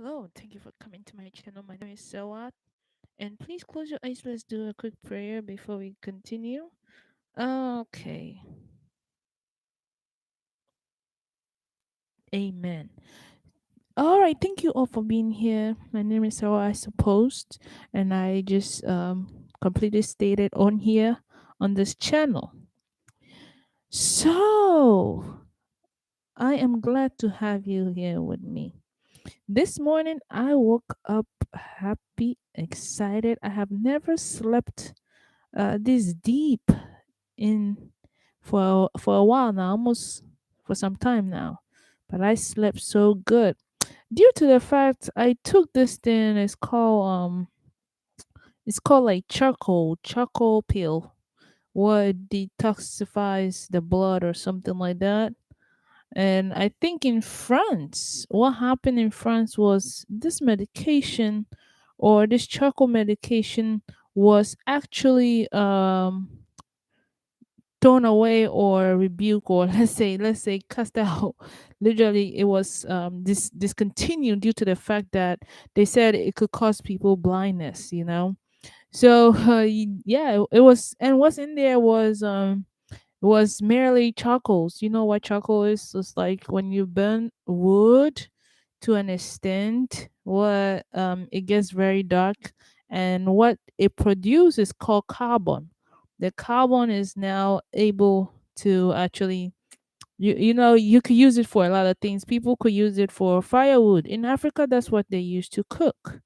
Hello, thank you for coming to my channel. My name is Sawat, and please close your eyes. Let's do a quick prayer before we continue. Okay, Amen. All right, thank you all for being here. My name is Sarah, I supposed, and I just completely stated on here on this channel. So I am glad to have you here with me. This morning I woke up happy, excited. I have never slept this deep in for a while now, almost for some time now. But I slept so good due to the fact I took this thing. It's called like charcoal pill, what detoxifies the blood or something like that. And I think in France, what happened in France was this medication or this charcoal medication was actually thrown away or rebuke or let's say cast out. Literally it was discontinued due to the fact that they said it could cause people blindness. So yeah, it was, and what's in there was merely charcoals. You know what charcoal is? It's like when you burn wood to an extent, what it gets very dark, and what it produces is called carbon. The carbon is now able to actually, you could use it for a lot of things. People could use it for firewood. In Africa, that's what they use to cook.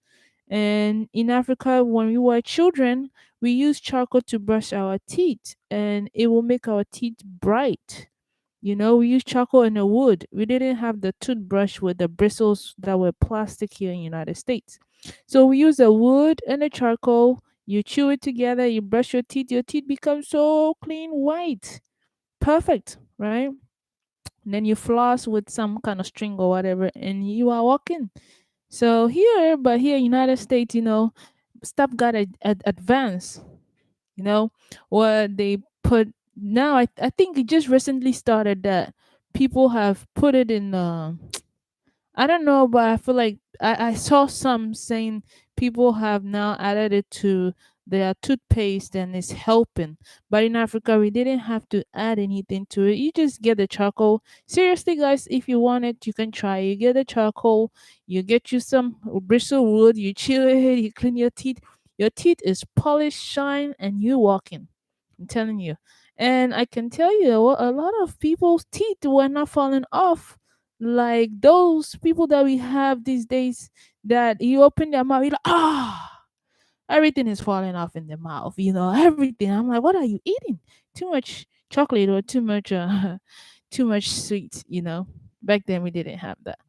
And in Africa, when we were children, we use charcoal to brush our teeth, and it will make our teeth bright. We use charcoal and a wood. We didn't have the toothbrush with the bristles that were plastic here in the United States. So we use a wood and a charcoal. You chew it together, you brush your teeth become so clean white. Perfect, right? And then you floss with some kind of string or whatever, and you are walking. So here in United States, stuff got advanced. What they put now, I think it just recently started that people have put it in. I don't know, but I feel like I saw some saying people have now added it to their toothpaste and it's helping. But in Africa, we didn't have to add anything to it. You just get the charcoal. Seriously, guys, if you want it, you can try. You get the charcoal, you get you some bristle wood, you chew it, you clean your teeth. Your teeth is polished, shine, and you walking. I'm telling you. And I can tell you, a lot of people's teeth were not falling off like those people that we have these days, that you open their mouth, you're like, everything is falling off in the mouth, everything. I'm like, what are you eating? Too much chocolate or too much too much sweet. Back then we didn't have that.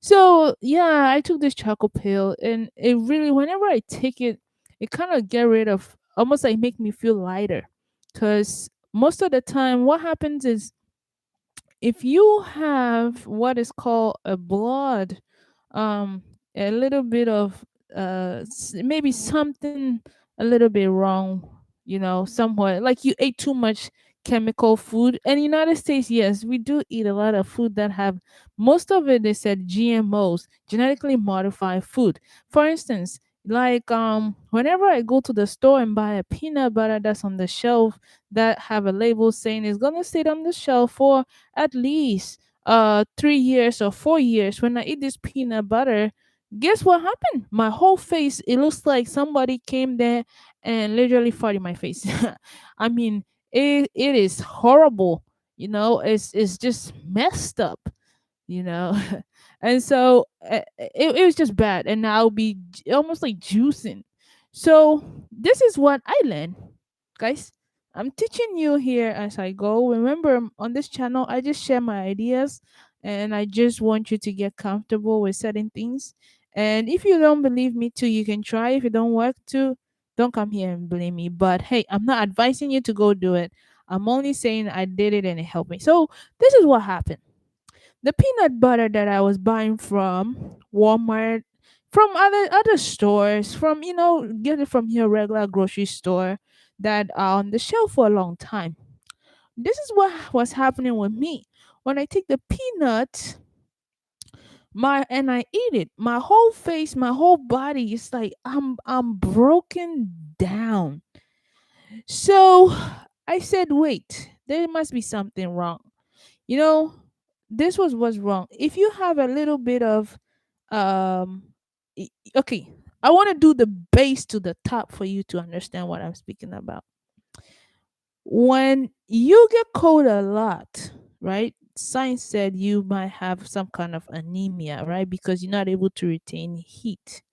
So yeah, I took this chocolate pill, and it really, whenever I take it, it kind of get rid of, almost like make me feel lighter. Because most of the time what happens is, if you have what is called a blood, um a little bit of maybe something a little bit wrong, somewhere, like you ate too much chemical food. In the United States, yes, we do eat a lot of food that have, most of it, they said, GMOs, genetically modified food. For instance, like whenever I go to the store and buy a peanut butter that's on the shelf, that have a label saying it's gonna sit on the shelf for at least 3 years or 4 years, when I eat this peanut butter, guess what happened? My whole face, it looks like somebody came there and literally farted in my face. I mean, it is horrible. It's just messed up, you know and so it was just bad, and I'll be almost like juicing. So this is what I learned, guys. I'm teaching you here as I go. Remember, on this channel I just share my ideas, and I just want you to get comfortable with certain things. And if you don't believe me too, you can try. If it don't work too, don't come here and blame me. But hey, I'm not advising you to go do it. I'm only saying I did it and it helped me. So this is what happened. The peanut butter that I was buying from Walmart, from other stores, from, get it from your regular grocery store that are on the shelf for a long time. This is what was happening with me. When I take the peanut, and I eat it. My whole face, my whole body is like I'm broken down. So I said, wait, there must be something wrong. You know, this was what's wrong. If you have a little bit of um okay, I want to do the base to the top for you to understand what I'm speaking about. When you get cold a lot, right? Science said you might have some kind of anemia, right? Because you're not able to retain heat.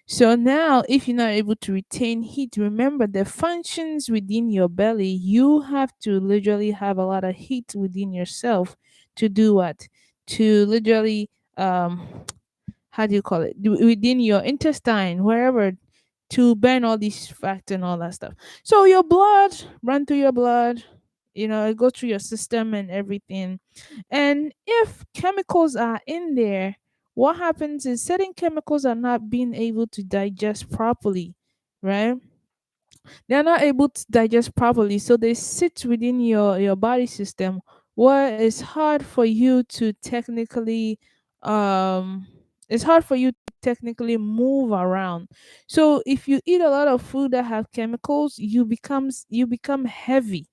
So now, if you're not able to retain heat, remember the functions within your belly, you have to literally have a lot of heat within yourself to do what? To literally, how do you call it? Within your intestine, wherever, to burn all these fats and all that stuff. So your blood run through your blood, it go through your system and everything. And if chemicals are in there, what happens is certain chemicals are not being able to digest properly, right? They're not able to digest properly, so they sit within your body system where um it's hard for you to technically move around. So if you eat a lot of food that have chemicals, you become heavy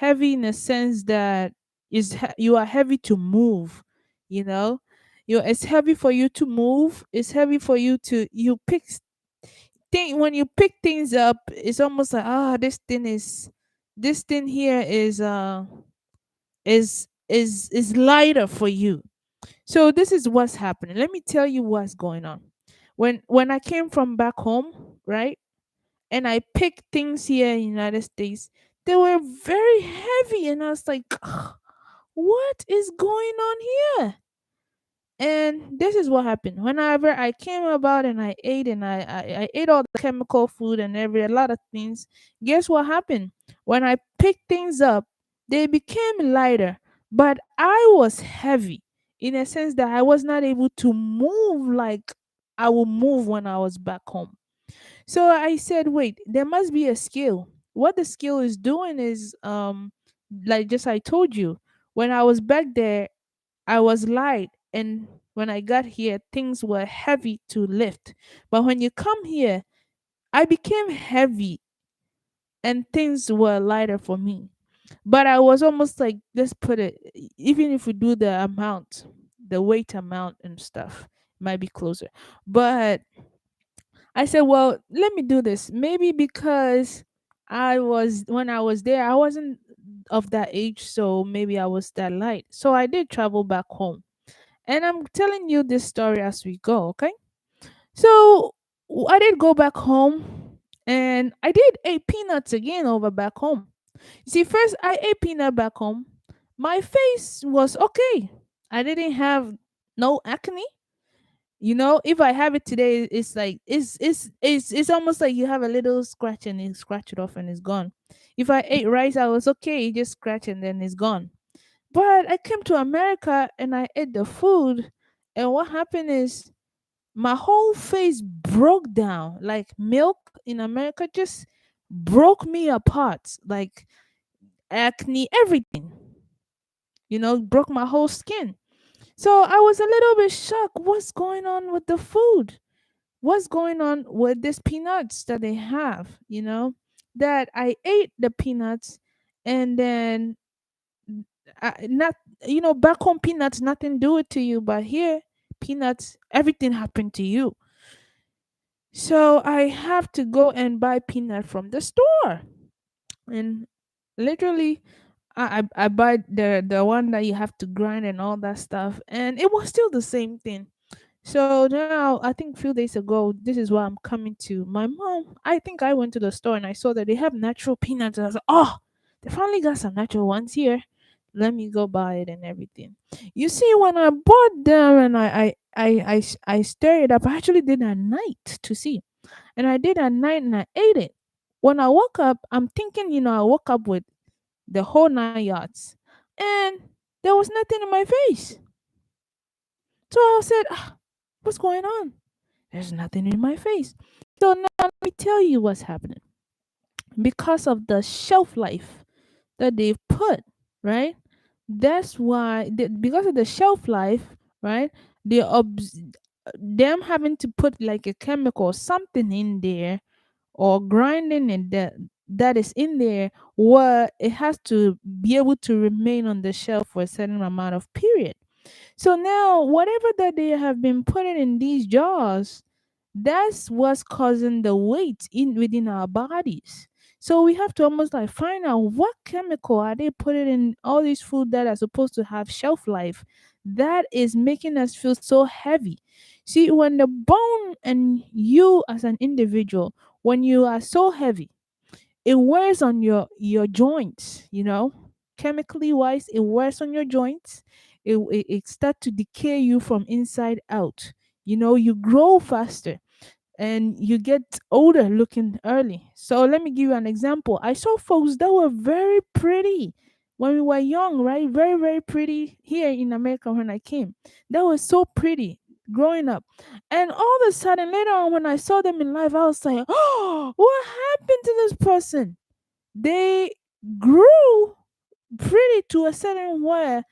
in a sense that you are heavy to move, you know it's heavy for you to move. It's heavy for you to you pick thing when you pick things up. It's almost like, this thing here is lighter for you. So this is what's happening. Let me tell you what's going on. When I came from back home, right, and I picked things here in the United States, they were very heavy, and I was like, what is going on here? And this is what happened. Whenever I came about and I ate, and I ate all the chemical food and a lot of things, guess what happened? When I picked things up, they became lighter, but I was heavy in a sense that I was not able to move like I would move when I was back home. So I said, wait, there must be a skill. What the skill is doing is, like just I told you, when I was back there, I was light, and when I got here, things were heavy to lift. But when you come here, I became heavy, and things were lighter for me. But I was almost like, let's put it, even if we do the weight amount and stuff, it might be closer. But I said, well, let me do this. Maybe because when I was there, I wasn't of that age, so maybe I was that light. So I did travel back home. And I'm telling you this story as we go, okay? So I did go back home, and I did eat peanuts again over back home. You see, first I ate peanut back home. My face was okay. I didn't have no acne. If I have it today, it's like it's almost like you have a little scratch, and you scratch it off and it's gone. If I ate rice, I was okay, you just scratch and then it's gone. But I came to America and I ate the food, and what happened is my whole face broke down. Like milk in America just broke me apart. Like acne, everything, broke my whole skin. So I was a little bit shocked. What's going on with the food? What's going on with these peanuts that they have? That I ate the peanuts, and then not back home, peanuts nothing do it to you, but here peanuts everything happened to you. So I have to go and buy peanut from the store, and literally I buy the one that you have to grind and all that stuff, and it was still the same thing. So now, I think a few days ago, this is why I'm coming to my mom. I think I went to the store and I saw that they have natural peanuts. I was like, oh, they finally got some natural ones here. Let me go buy it and everything. You see, when I bought them and I stirred it up, I actually did at night to see. And I did at night and I ate it. When I woke up, I'm thinking, I woke up with the whole 9 yards. And there was nothing in my face. So I said, what's going on? There's nothing in my face. So now let me tell you what's happening. Because of the shelf life that they've put, right? That's why, because of the shelf life, right? they obs- them having to put like a chemical or something in there, or grinding it, that is in there, where it has to be able to remain on the shelf for a certain amount of period. So now, whatever that they have been putting in these jars, that's what's causing the weight in within our bodies. So we have to almost like find out what chemical are they putting in all these food that are supposed to have shelf life, that is making us feel so heavy. See, when the bone and you as an individual, when you are so heavy, it wears on your joints, chemically wise, it wears on your joints. It start to decay you from inside out. You grow faster and you get older looking early. So let me give you an example. I saw folks that were very pretty when we were young, right? Very, very pretty here in America when I came. That was so pretty growing up. And all of a sudden, later on, when I saw them in life, I was like, oh, what happened to this person? They grew pretty to a certain where,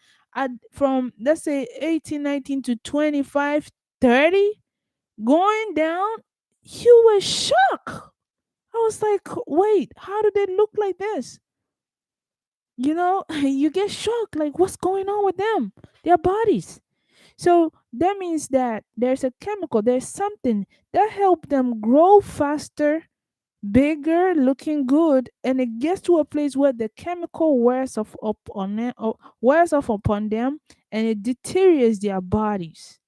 from let's say 18, 19 to 25, 30, going down, you were shocked. I was like, wait, how do they look like this? You get shocked, like, what's going on with them, their bodies? So that means that there's a chemical, there's something that help them grow faster, bigger, looking good, and it gets to a place where the chemical wears off upon them, or wears off upon them, and it deteriorates their bodies.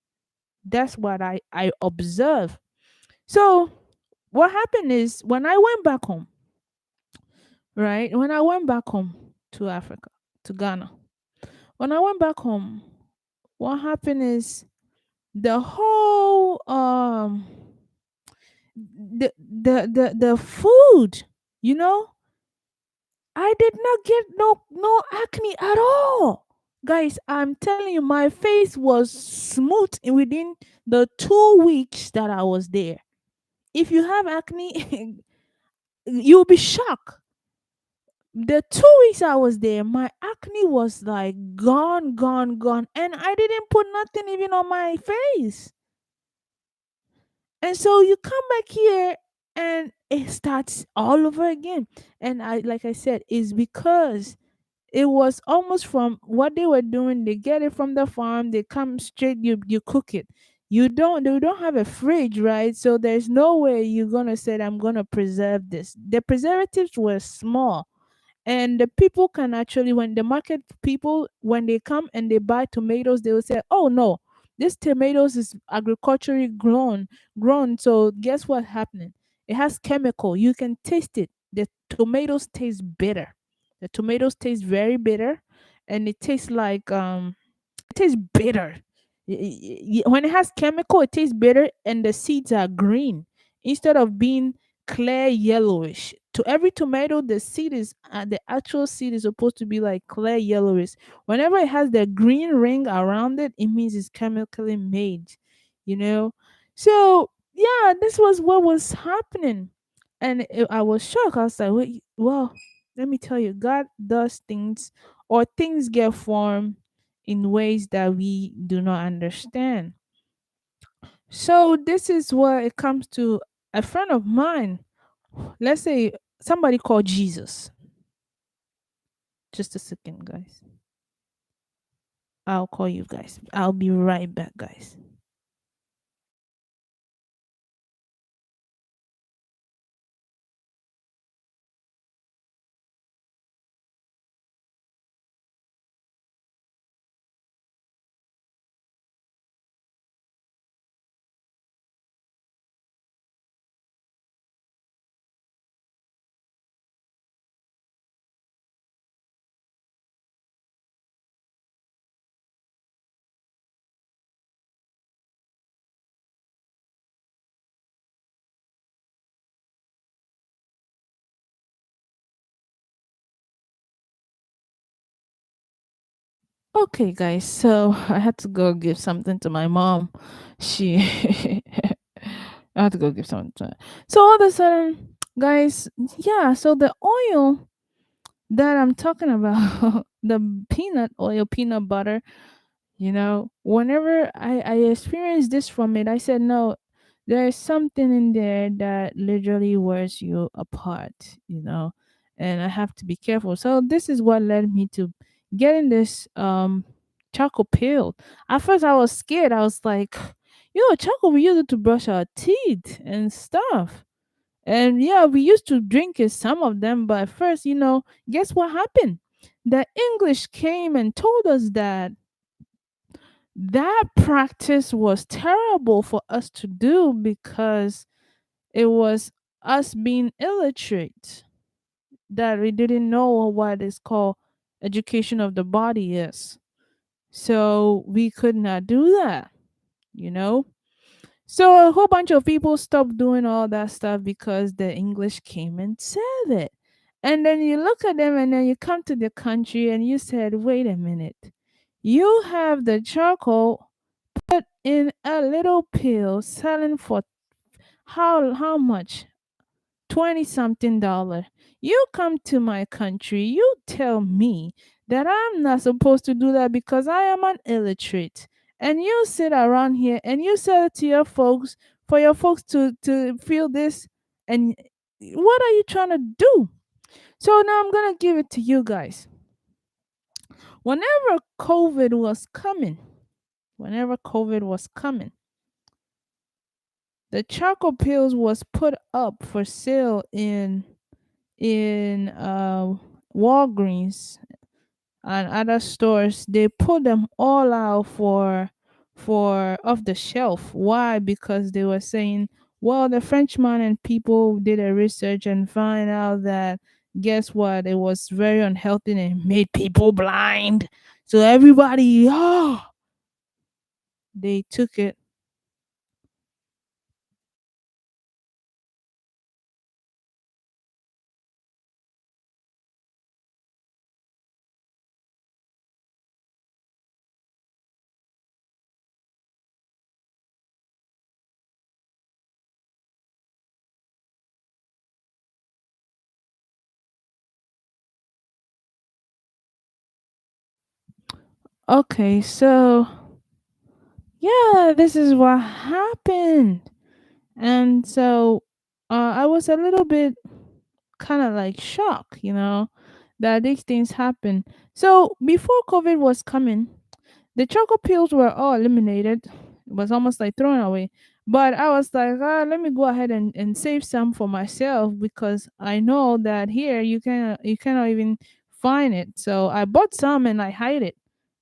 That's what I observe. So what happened is, when I went back home, right? When I went back home to Africa, to Ghana, when I went back home, what happened is, the whole the food, you know, I did not get no acne at all. Guys, I'm telling you, my face was smooth within the 2 weeks that I was there. If you have acne, you'll be shocked. The 2 weeks I was there, my acne was like gone, gone, gone, and I didn't put nothing even on my face. And so you come back here and it starts all over again. And like I said, is because it was almost from what they were doing. They get it from the farm, they come straight, you cook it. They don't have a fridge, right? So there's no way you're gonna say, I'm gonna preserve this. The preservatives were small, and the people can actually, when the market people, when they come and they buy tomatoes, they will say, oh no, this tomatoes is agriculturally grown. So guess what happening, it has chemical, you can taste it. The tomatoes taste bitter. The tomatoes taste very bitter, and it tastes like, it tastes bitter. When it has chemical, it tastes bitter, and the seeds are green instead of being clear yellowish. To every tomato, the actual seed is supposed to be like clear yellowish. Whenever it has the green ring around it, it means it's chemically made. You know, so yeah, this was what was happening, and I was shocked. I was like, wait, well, let me tell you, God does things, or things get formed in ways that we do not understand. So this is where it comes to a friend of mine. Let's say somebody called Jesus. Just a second, guys. I'll call you guys. I'll be right back, guys. Okay, guys. So I had to go give something to my mom. She, I had to go give something to her. So all of a sudden, guys, yeah. So the oil that I'm talking about, the peanut oil, peanut butter, Whenever I experienced this from it, I said, no, there's something in there that literally wears you apart. And I have to be careful. So this is what led me to getting this charcoal pill. At first I was scared. I was like, charcoal, we use it to brush our teeth and stuff. And yeah, we used to drink it, some of them, but first, guess what happened? The English came and told us that practice was terrible for us to do because it was us being illiterate, that we didn't know what is called education of the body is. So we could not do that, you know? So a whole bunch of people stopped doing all that stuff because the English came and said it. And then you look at them and then you come to the country and you said, wait a minute. You have the charcoal put in a little pill selling for how much? 20 something dollar. You come to my country, you tell me that I'm not supposed to do that because I am an illiterate. And you sit around here and you sell it to your folks for your folks to feel this. And what are you trying to do? So now I'm going to give it to you guys. Whenever COVID was coming, whenever COVID was coming, the charcoal pills was put up for sale in Walgreens and other stores. They put them all out for off the shelf. Why? Because they were saying, well, the Frenchman and people did a research and find out that, guess what? It was very unhealthy and it made people blind. So everybody, they took it. Okay, so yeah, this is what happened. And so I was a little bit kind of like shocked, that these things happen. So before COVID was coming, the chocolate pills were all eliminated. It was almost like thrown away. But I was like, let me go ahead and save some for myself because I know that here you cannot even find it. So I bought some and I hide it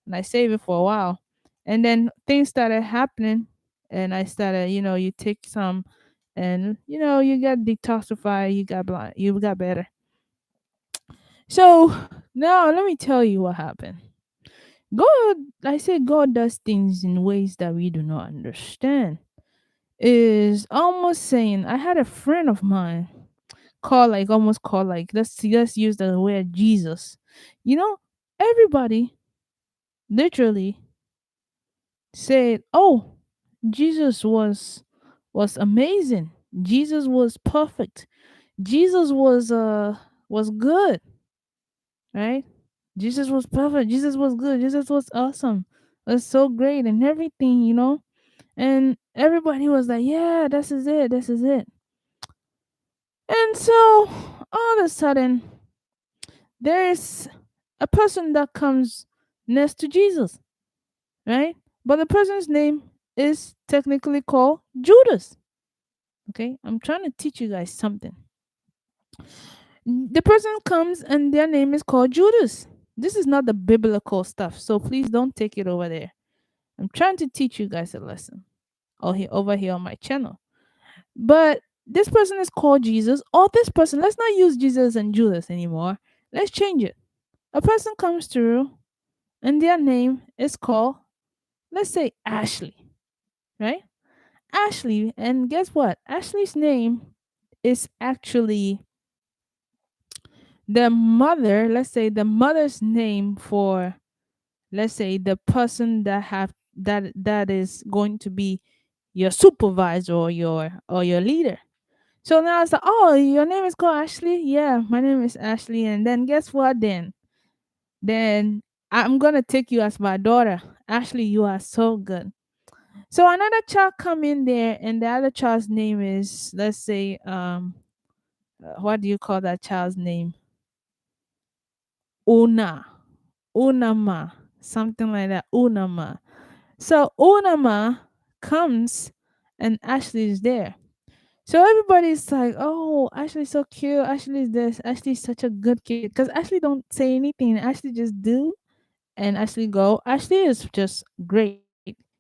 and I save it for a while. And then things started happening and I started, you take some and you got detoxified, you got better. So now let me tell you what happened. God, I say God does things in ways that we do not understand. Is almost saying I had a friend of mine call like let's use the word Jesus. Everybody literally said, "Oh, Jesus was amazing. Jesus was perfect. Jesus was good, right? Jesus was perfect. Jesus was good. Jesus was awesome. Was so great and everything. And everybody was like, yeah, this is it. This is it. And so all of a sudden, there's a person that comes next to Jesus, right? But the person's name is technically called Judas. Okay, I'm trying to teach you guys something. The person comes and their name is called Judas. This is not the biblical stuff, so please don't take it over there. I'm trying to teach you guys a lesson over here on my channel. But this person is called Jesus, or this person, let's not use Jesus and Judas anymore. Let's change it. A person comes through and their name is called, let's say, Ashley, right? Ashley, and guess what? Ashley's name is actually the mother, let's say the mother's name for, let's say, the person that is going to be your supervisor or your leader. So now it's like, oh, your name is called Ashley? Yeah, my name is Ashley. And then guess what then? Then I'm gonna take you as my daughter. Ashley, you are so good. So another child come in there, and the other child's name is, let's say, what do you call that child's name? Una, Unama, something like that. Unama. So Unama comes, and Ashley is there. So everybody's like, "Oh, Ashley's so cute. Ashley's this. Ashley's such a good kid." Because Ashley don't say anything. Ashley just do, and Ashley go. Ashley is just great,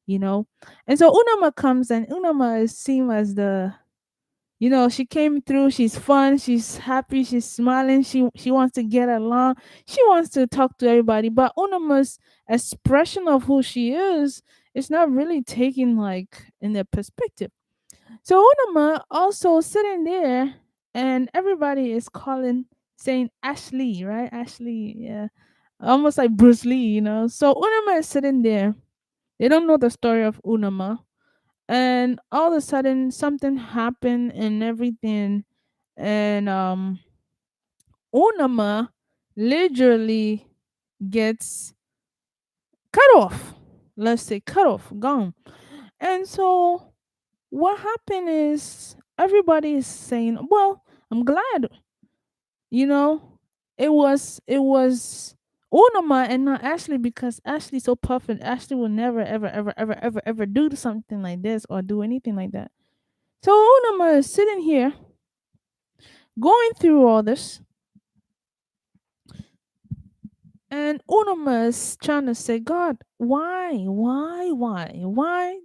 you know. And so Unama comes, and Unama is seen as the, she came through. She's fun. She's happy. She's smiling. She wants to get along. She wants to talk to everybody. But Unama's expression of who she is not really taken like in their perspective. So Unama also sitting there, and everybody is calling, saying Ashley, right? Ashley, yeah, almost like Bruce Lee. So Unama is sitting there. They don't know the story of Unama, and all of a sudden something happened and everything, and Unama literally gets cut off. Let's say cut off, gone. And so what happened is everybody is saying, "Well, I'm glad, you know, it was Unama and not Ashley, because Ashley's so perfect. Ashley will never ever ever ever ever ever do something like this or do anything like that." So Unama is sitting here going through all this, and Unama is trying to say, "God, why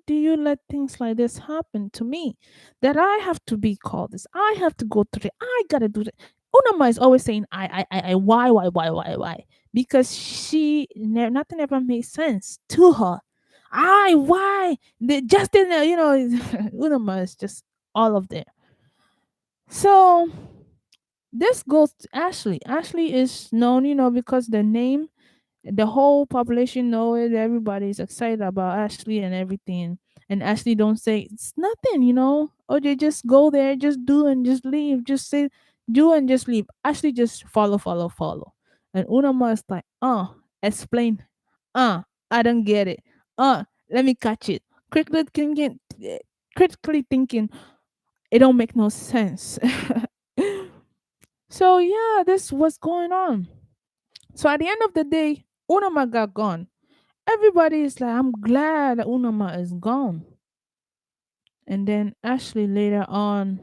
do you let things like this happen to me? That I have to be called this. I have to go through it. I gotta do it." Unama is always saying, I, why? Because nothing ever made sense to her. Why? They just didn't, Unama is just all of there. So this goes to Ashley. Ashley is known, because the name, the whole population know it. Everybody's excited about Ashley and everything. And Ashley don't say it's nothing. Or they just go there, just do and just leave. Just say do and just leave. Ashley just follow, follow, follow. And Unama is like, explain. I don't get it. Let me catch it. Critically thinking, it don't make no sense. So yeah, this was going on. So at the end of the day, Unama got gone. Everybody is like, "I'm glad that Unama is gone." And then Ashley later on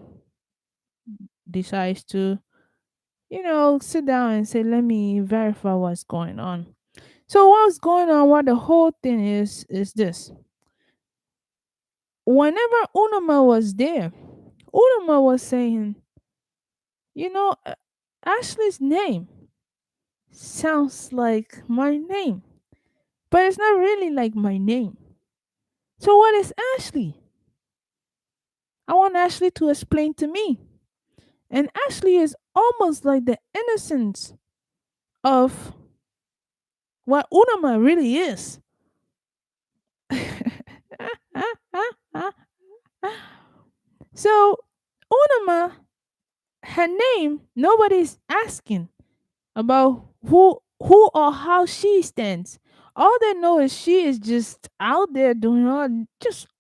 decides to, sit down and say, "Let me verify what's going on." So what's going on, what the whole thing is this. Whenever Unama was there, Unama was saying, Ashley's name sounds like my name, but it's not really like my name. So what is Ashley? I want Ashley to explain to me. And Ashley is almost like the innocence of what Unama really is. So Unama, her name, nobody's asking about who or how she stands. All they know is she is just out there doing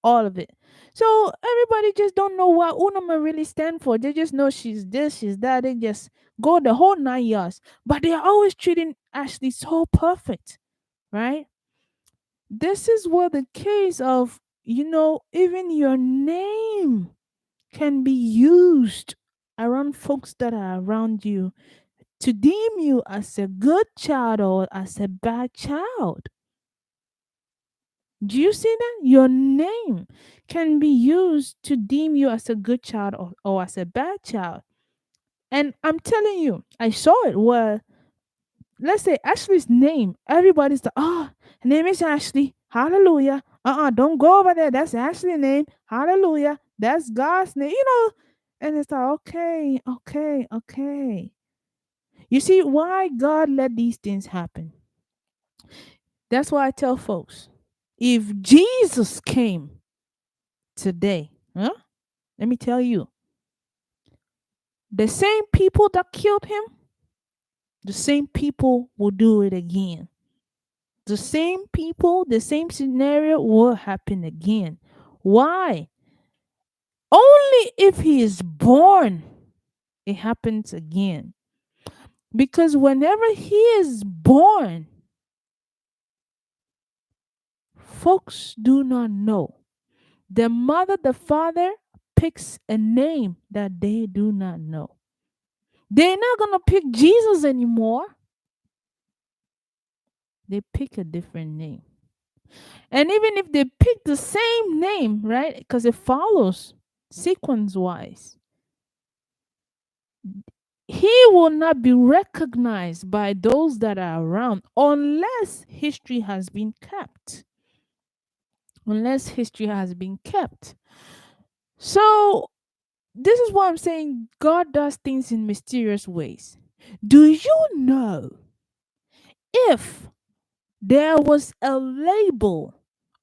all of it. So everybody just don't know what Unama really stand for. They just know she's this, she's that. They just go the whole 9 years. But they are always treating Ashley so perfect, right? This is where the case of, even your name can be used around folks that are around you to deem you as a good child or as a bad child. Do you see that? Your name can be used to deem you as a good child or as a bad child. And I'm telling you, I saw it where, let's say Ashley's name, everybody's like, her name is Ashley. Hallelujah. Don't go over there. That's Ashley's name. Hallelujah. That's God's name. And it's like, okay, okay, okay. You see why God let these things happen? That's why I tell folks, if Jesus came today, let me tell you, the same people that killed him, the same people will do it again. The same people, the same scenario will happen again. Why? Only if he is born, it happens again. Because whenever he is born, folks do not know. The mother, the father picks a name that they do not know. They're not going to pick Jesus anymore. They pick a different name. And even if they pick the same name, right? Because it follows sequence wise, he will not be recognized by those that are around unless history has been kept. Unless history has been kept. So, this is why I'm saying God does things in mysterious ways. Do you know if there was a label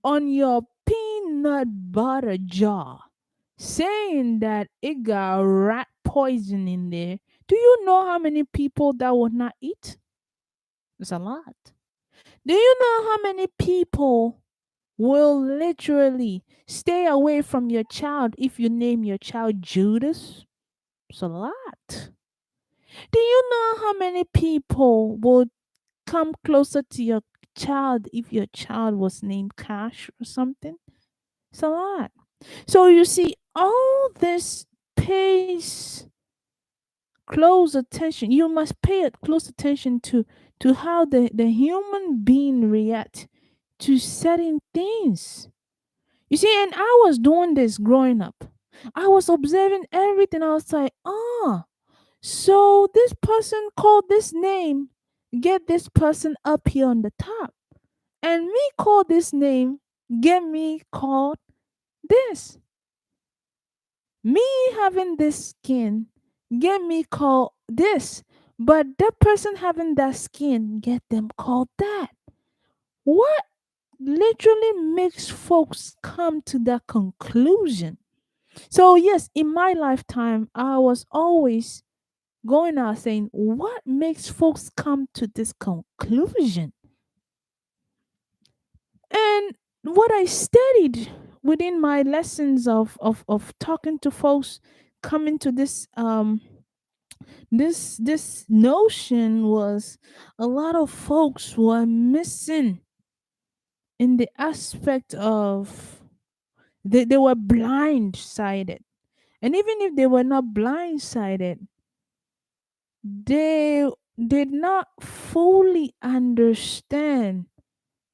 on your peanut butter jar saying that it got rat poison in there? Do you know how many people that would not eat? It's a lot. Do you know how many people will literally stay away from your child if you name your child Judas? It's a lot. Do you know how many people will come closer to your child if your child was named Cash or something? It's a lot. So you see, all this pays close attention. You must pay close attention to how the human being react to certain things. You see, and I was doing this growing up. I was observing everything. I was like, so this person called this name, get this person up here on the top. And me call this name, get me called this. Me having this skin, get me called this. But that person having that skin, get them called that. What literally makes folks come to that conclusion? So, yes, in my lifetime, I was always going out saying, what makes folks come to this conclusion? And what I studied within my lessons of talking to folks, coming to this notion was a lot of folks were missing in the aspect of they were blindsided. And even if they were not blindsided, they did not fully understand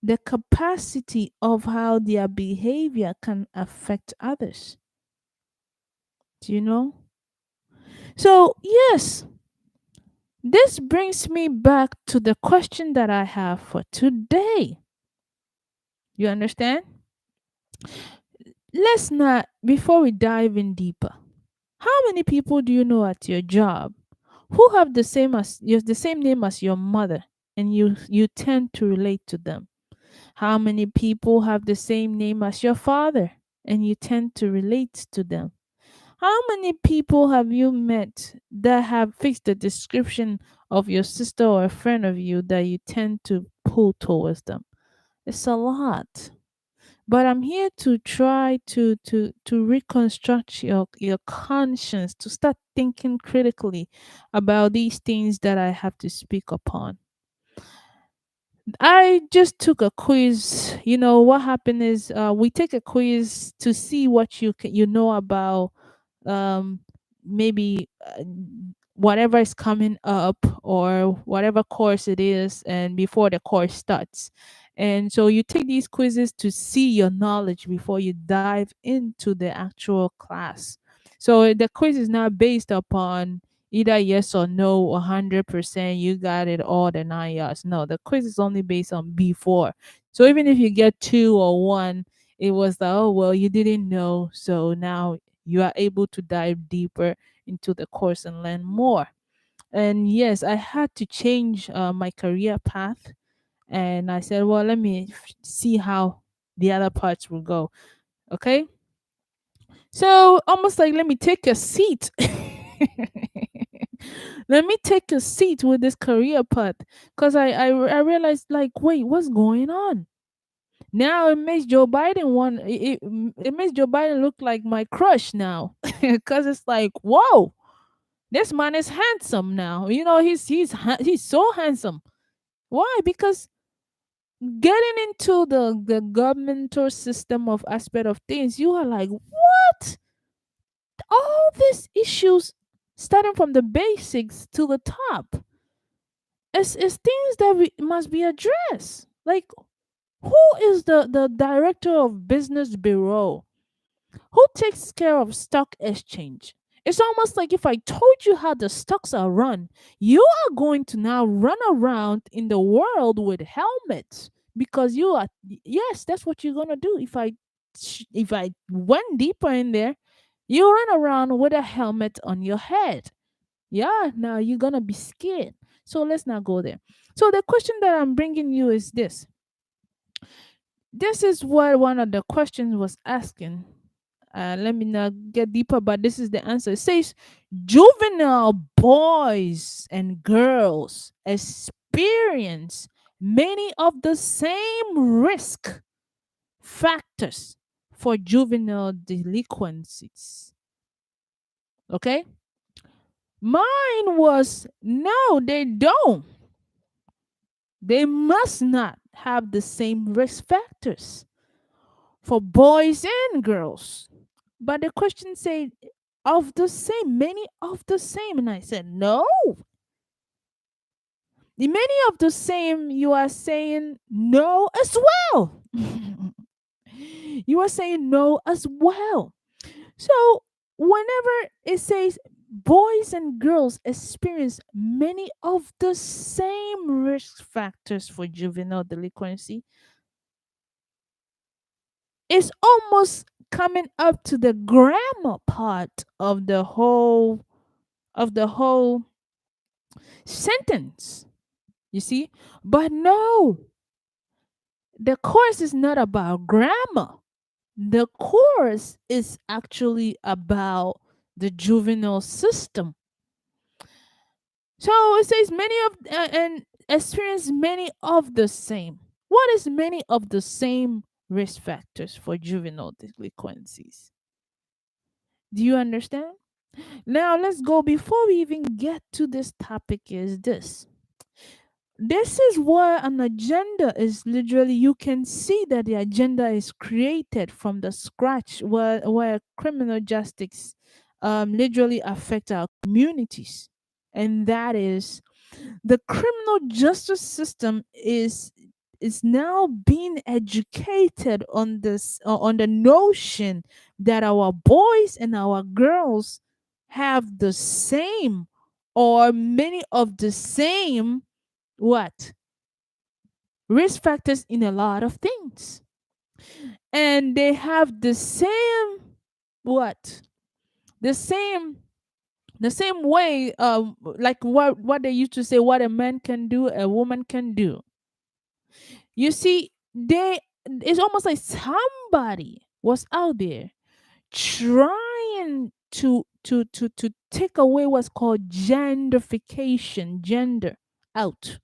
the capacity of how their behavior can affect others. Do you know? So, yes, this brings me back to the question that I have for today. You understand? Let's not, before we dive in deeper, how many people do you know at your job who have the same name as your mother and you tend to relate to them? How many people have the same name as your father and you tend to relate to them? How many people have you met that have fixed the description of your sister or a friend of you that you tend to pull towards them? It's a lot. But I'm here to try to reconstruct your conscience, to start thinking critically about these things that I have to speak upon. I just took a quiz. You know what happened is we take a quiz to see what you know about um maybe whatever is coming up or whatever course it is, and before the course starts. And so you take these quizzes to see your knowledge before you dive into the actual class. So the quiz is not based upon either yes or no, 100% you got it all the 9 yards. No, the quiz is only based on before. So even if you get two or one, it was like, oh well, you didn't know, so now you are able to dive deeper into the course and learn more. And yes, I had to change my career path, and I said, well, let me see how the other parts will go. Okay, so almost like, let me take a seat Let me take a seat with this career path, because I realized, like, wait, what's going on? Now it makes Joe Biden it makes Joe Biden look like my crush now, because it's like, whoa, this man is handsome now. He's so handsome. Why? Because getting into the governmental system of aspect of things, you are like, what? All these issues, starting from the basics to the top, is things that we must be addressed. Like, who is the director of business bureau? Who takes care of stock exchange? It's almost like if I told you how the stocks are run, you are going to now run around in the world with helmets, because you are, yes, that's what you're going to do. If I went deeper in there, you run around with a helmet on your head. Yeah, now you're going to be scared. So let's not go there. So the question that I'm bringing you is this. This is what one of the questions was asking. Let me not get deeper, but this is the answer. It says juvenile boys and girls experience many of the same risk factors for juvenile delinquencies. Okay? Mine was no, they don't. They must not have the same risk factors for boys and girls. But the question said of the same, many of the same. And I said, no. The many of the same, you are saying no as well. You are saying no as well. So whenever it says boys and girls experience many of the same risk factors for juvenile delinquency, it's almost coming up to the grammar part of the whole sentence. You see? But no, the course is not about grammar. The course is actually about the juvenile system. So it says many of and experience many of the same. What is many of the same risk factors for juvenile delinquencies? Do you understand? Now let's go, before we even get to this topic, is this is where an agenda is literally, you can see that the agenda is created from the scratch, where criminal justice literally affect our communities. And that is, the criminal justice system is now being educated on this, on the notion that our boys and our girls have the same, or many of the same, what, risk factors in a lot of things, and they have the same, what, the same, the same way, like what they used to say, what a man can do a woman can do. You see, it's almost like somebody was out there trying to take away what's called genderification, gender out.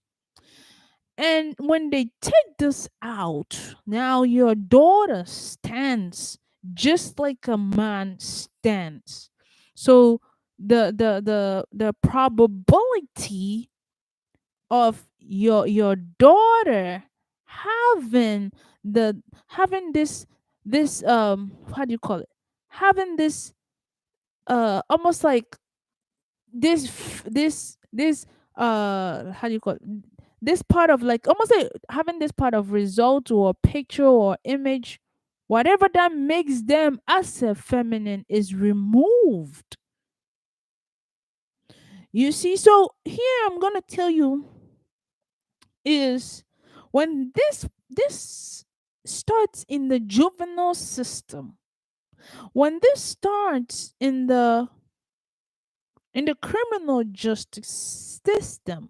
And when they take this out, now your daughter stands just like a man stands. So the probability of your daughter having the having this how do you call it, having this almost like this how do you call it, this part of, like, almost like having this part of result or picture or image, whatever that makes them as a feminine, is removed. You see, so here I'm gonna tell you is, when this starts in the juvenile system, when this starts in the criminal justice system,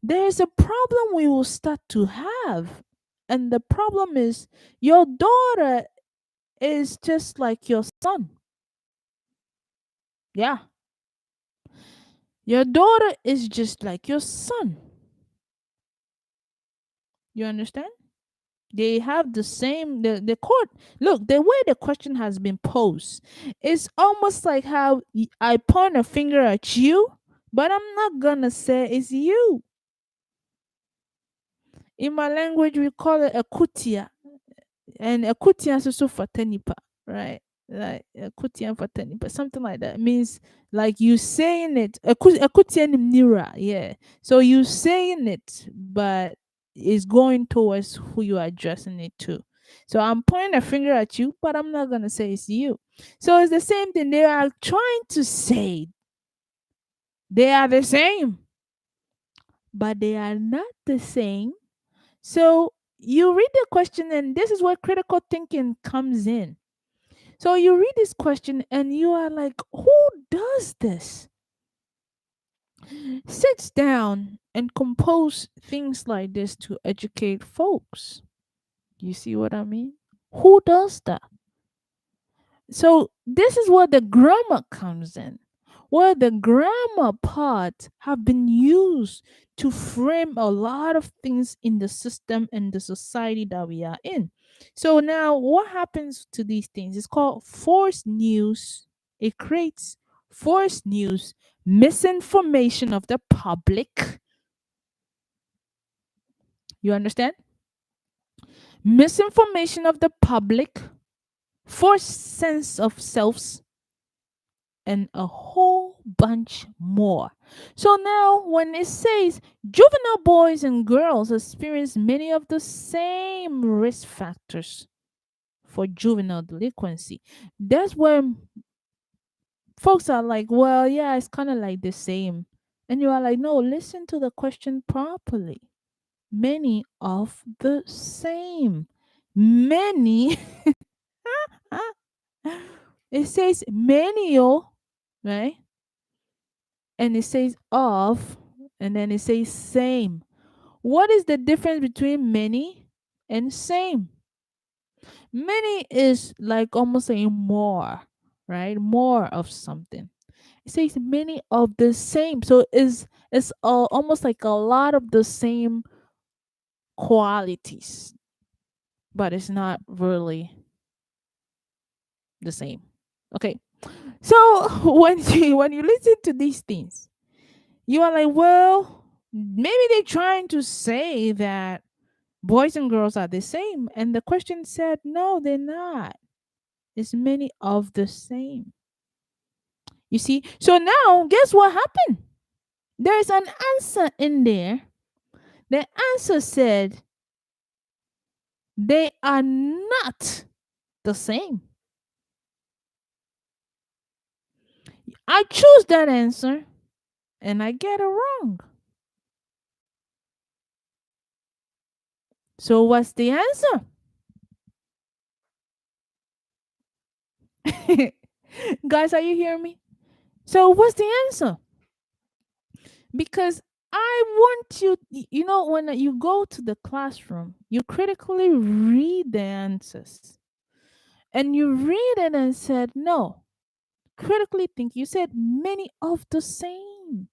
there's a problem we will start to have. And the problem is, your daughter is just like your son. Yeah. Your daughter is just like your son. You understand? They have the same the court. Look, the way the question has been posed is almost like how I point a finger at you, but I'm not gonna say it's you. In my language, we call it a kutia, and a kutia is also fatanipa, right? Like a kutia and fatanipa, something like that. It means like you saying it. A kutia and nira, yeah. So you saying it, but it's going towards who you are addressing it to. So I'm pointing a finger at you, but I'm not gonna say it's you. So it's the same thing. They are trying to say they are the same, but they are not the same. So you read the question, and this is where critical thinking comes in. So you read this question, and you are like, who does this? Sits down and compose things like this to educate folks. You see what I mean? Who does that? So this is where the grammar comes in, where the grammar part have been used to frame a lot of things in the system and the society that we are in. So now what happens to these things? It's called forced news. It creates forced news, misinformation of the public. You understand? Misinformation of the public, forced sense of selves, and a whole bunch more. So now, when it says juvenile boys and girls experience many of the same risk factors for juvenile delinquency, that's where folks are like, well, yeah, it's kind of like the same. And you are like, no, listen to the question properly. Many of the same. Many. It says many, oh, right? And it says of, and then it says same. What is the difference between many and same? Many is like almost saying more, right? More of something. It says many of the same. So it's almost like a lot of the same qualities, but it's not really the same. Okay. So when you listen to these things, you are like, well, maybe they're trying to say that boys and girls are the same. And the question said, no, they're not. It's many of the same. You see? So now, guess what happened? There's an answer in there. The answer said, they are not the same. I choose that answer and I get it wrong. So, what's the answer? Guys, are you hearing me? So, what's the answer? Because I want you, when you go to the classroom, you critically read the answers and you read it and said, no, critically think. You said many of the same.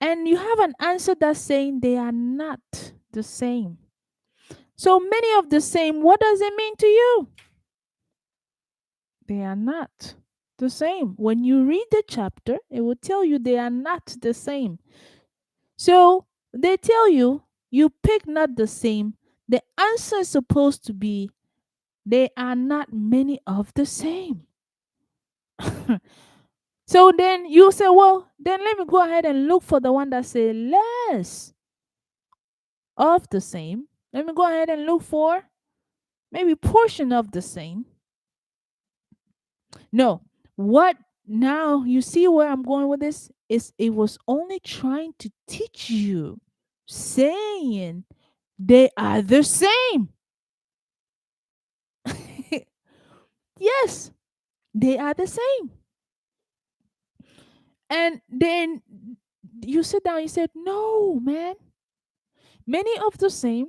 And you have an answer that's saying they are not the same. So many of the same, what does it mean to you? They are not the same. When you read the chapter, it will tell you they are not the same. So they tell you, you pick not the same. The answer is supposed to be, they are not many of the same. So then you say, well, then let me go ahead and look for the one that say less of the same. Let me go ahead and look for maybe portion of the same. No, what now you see where I'm going with this is it was only trying to teach you, saying they are the same. Yes, they are the same. And then you sit down, you said, no, man, many of the same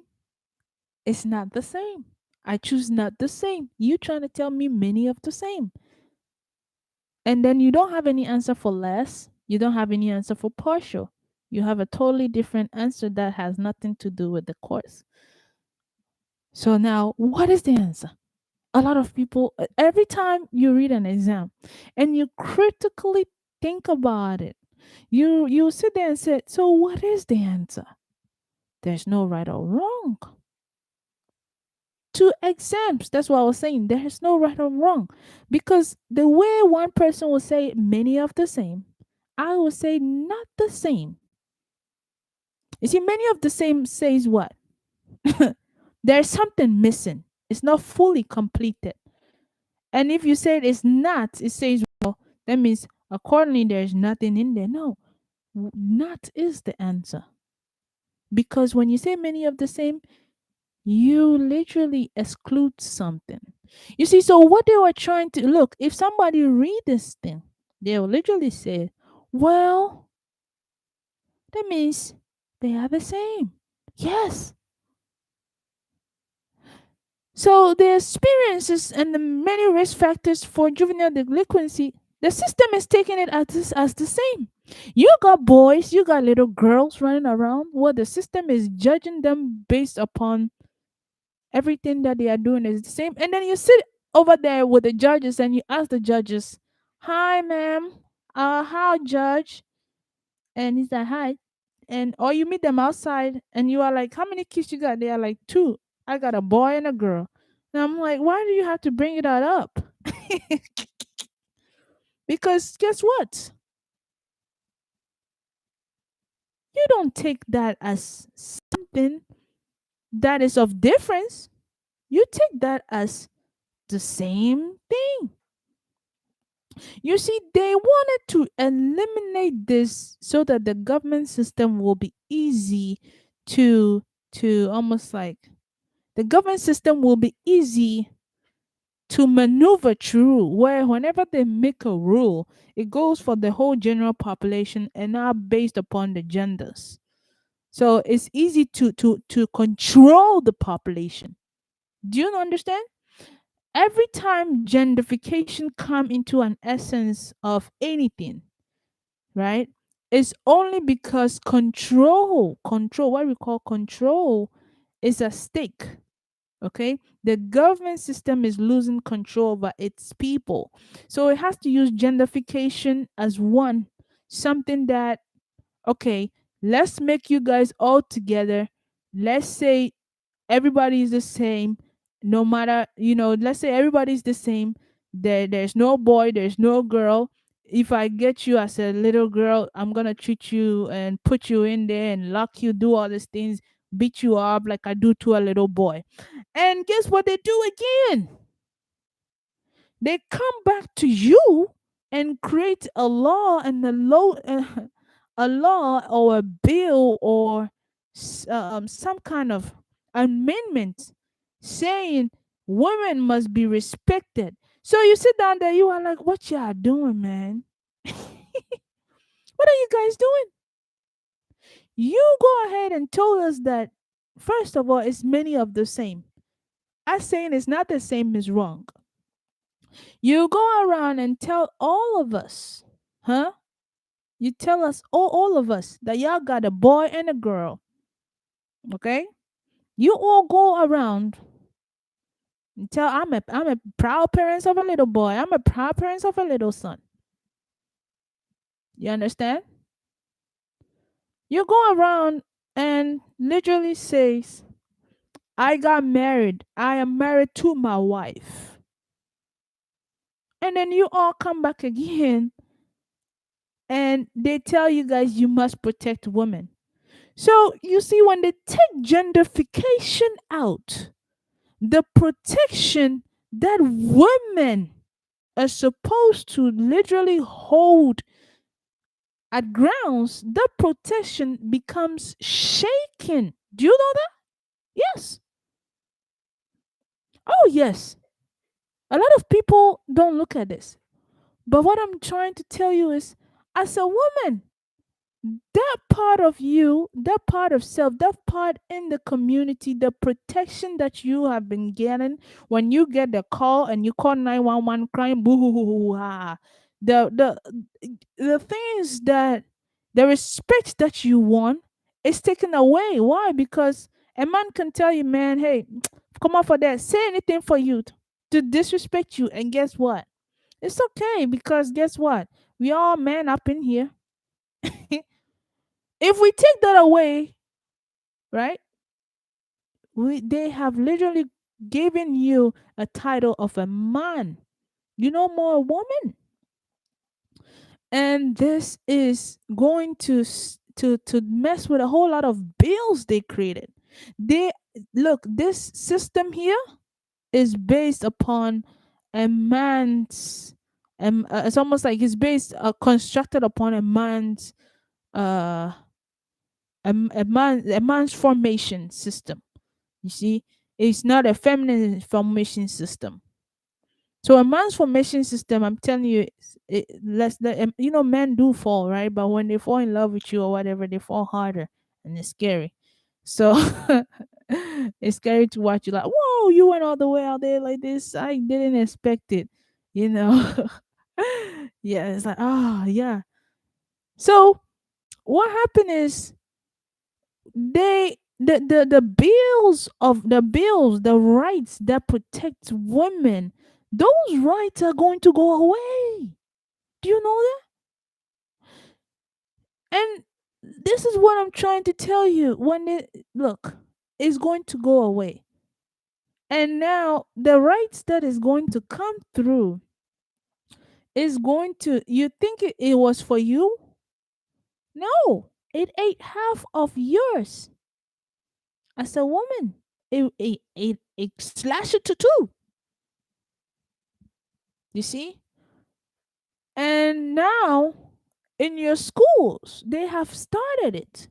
is not the same. I choose not the same. You trying to tell me many of the same. And then you don't have any answer for less. You don't have any answer for partial. You have a totally different answer that has nothing to do with the course. So now, what is the answer? A lot of people, every time you read an exam and you critically think about it, you sit there and say, so what is the answer? There's no right or wrong to exams. That's what I was saying. There's no right or wrong. Because the way one person will say many of the same, I will say not the same. You see, many of the same says what? There's something missing. It's not fully completed. And if you say it's not, it says, well, that means accordingly there's nothing in there. No, not is the answer. Because when you say many of the same, you literally exclude something. You see, so what they were trying to look, if somebody read this thing, they will literally say, well, that means they are the same. Yes. So the experiences and the many risk factors for juvenile delinquency, the system is taking it as the same. You got boys, you got little girls running around. Well, the system is judging them based upon everything that they are doing is the same. And then you sit over there with the judges and you ask the judges, "Hi, ma'am. How, judge?" And he's like, "Hi." And or you meet them outside and you are like, "How many kids you got?" They are like, "Two. I got a boy and a girl." And I'm like, "Why do you have to bring that up?" Because guess what? You don't take that as something that is of difference. You take that as the same thing. You see, they wanted to eliminate this so that the government system will be easy to almost like the government system will be easy to maneuver through, where whenever they make a rule, it goes for the whole general population and not based upon the genders. So it's easy to control the population. Do you understand? Every time gentrification come into an essence of anything, right? It's only because control, what we call control, is at stake. Okay, the government system is losing control over its people, so it has to use gentrification as one something that, okay, let's make you guys all together. Let's say everybody is the same, no matter, let's say everybody's the same. There's no boy, there's no girl. If I get you as a little girl, I'm gonna treat you and put you in there and lock you, do all these things, beat you up like I do to a little boy. And guess what they do again? They come back to you and create a law and a law or a bill or some kind of amendment saying women must be respected. So you sit down there, you are like, what y'all doing, man? What are you guys doing? You go ahead and told us that, first of all, it's many of the same. Us saying it's not the same is wrong. You go around and tell all of us, huh? You tell us, all of us, that y'all got a boy and a girl, okay? You all go around and tell, I'm a proud parent of a little boy. I'm a proud parent of a little son. You understand? You go around and literally says, I got married. I am married to my wife. And then you all come back again and they tell you guys you must protect women. So you see, when they take gentrification out, the protection that women are supposed to literally hold at grounds, that protection becomes shaken. Do you know that? Yes. Oh, yes. A lot of people don't look at this. But what I'm trying to tell you is, as a woman, that part of you, that part of self, that part in the community, the protection that you have been getting when you get the call and you call 911 crying boo hoo hoo hoo ha. The thing is that the respect that you want is taken away. Why? Because a man can tell you, man, hey, come on for that, say anything for you to disrespect you, and guess what? It's okay, because guess what? We all men up in here. If we take that away, right? They have literally given you a title of a man. You no more a woman. And this is going to mess with a whole lot of bills they created. They look, this system here is based upon a man's it's almost like it's based constructed upon a man's uh a man's formation system. You see, it's not a feminine formation system. So a man's formation system, I'm telling you, less than men do fall, right? But when they fall in love with you or whatever, they fall harder, and it's scary. So it's scary to watch you like, whoa, you went all the way out there like this. I didn't expect it, you know. Yeah, it's like, oh yeah. So what happened is the bills, the rights that protect women, those rights are going to go away. Do you know that? And this is what I'm trying to tell you. When it look, it's going to go away. And now the rights that is going to come through is going to, you think it was for you? No, it ate half of yours as a woman. It slashed it to two. You see? And now in your schools, they have started it.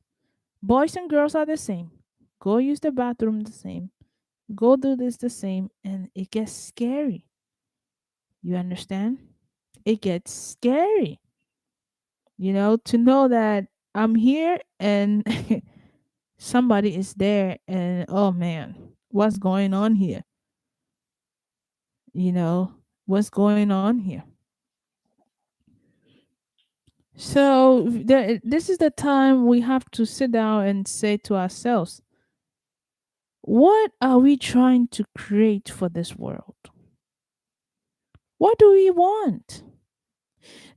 Boys and girls are the same. Go use the bathroom the same. Go do this the same. And it gets scary. You understand? It gets scary. To know that I'm here and somebody is there, and oh man, what's going on here? What's going on here? So this is the time we have to sit down and say to ourselves, what are we trying to create for this world? What do we want?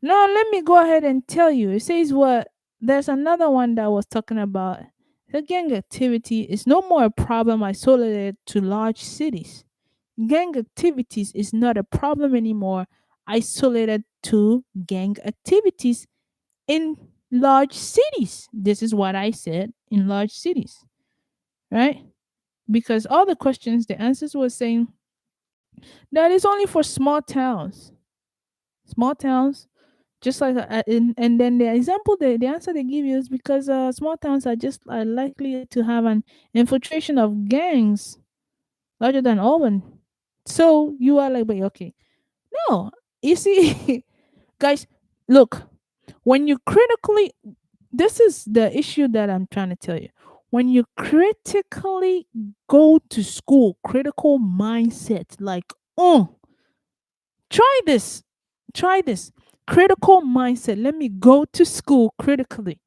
Now, let me go ahead and tell you. It says what there's another one that was talking about the gang activity is no more a problem isolated to large cities. Gang activities is not a problem anymore isolated to gang activities in large cities. This is what I said, in large cities, right? Because all the questions, the answers were saying that is only for small towns. Small towns, just like, and then the example, the answer they give you is because small towns are just likely to have an infiltration of gangs larger than urban. So you are like, wait, okay. No, you see, guys, look, when you critically, this is the issue that I'm trying to tell you. When you critically go to school, critical mindset, like, oh, try this, try this. Critical mindset. Let me go to school critically.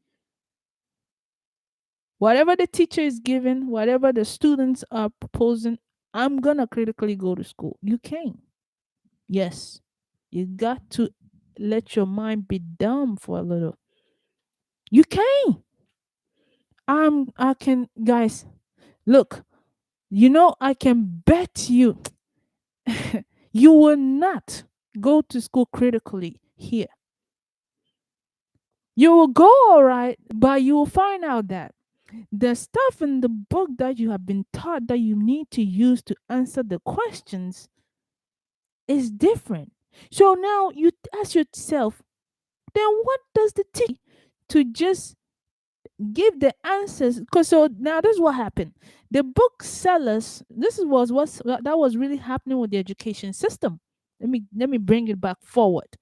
Whatever the teacher is giving, whatever the students are proposing, I'm going to critically go to school. You can. Yes. You got to let your mind be dumb for a little. You can. I can, guys, look, I can bet you you will not go to school critically here. You will go all right, but you will find out that the stuff in the book that you have been taught that you need to use to answer the questions is different. So now you ask yourself, then what does the teacher to just give the answers? Because so now this is what happened. The booksellers, this is was that was really happening with the education system. Let me bring it back forward.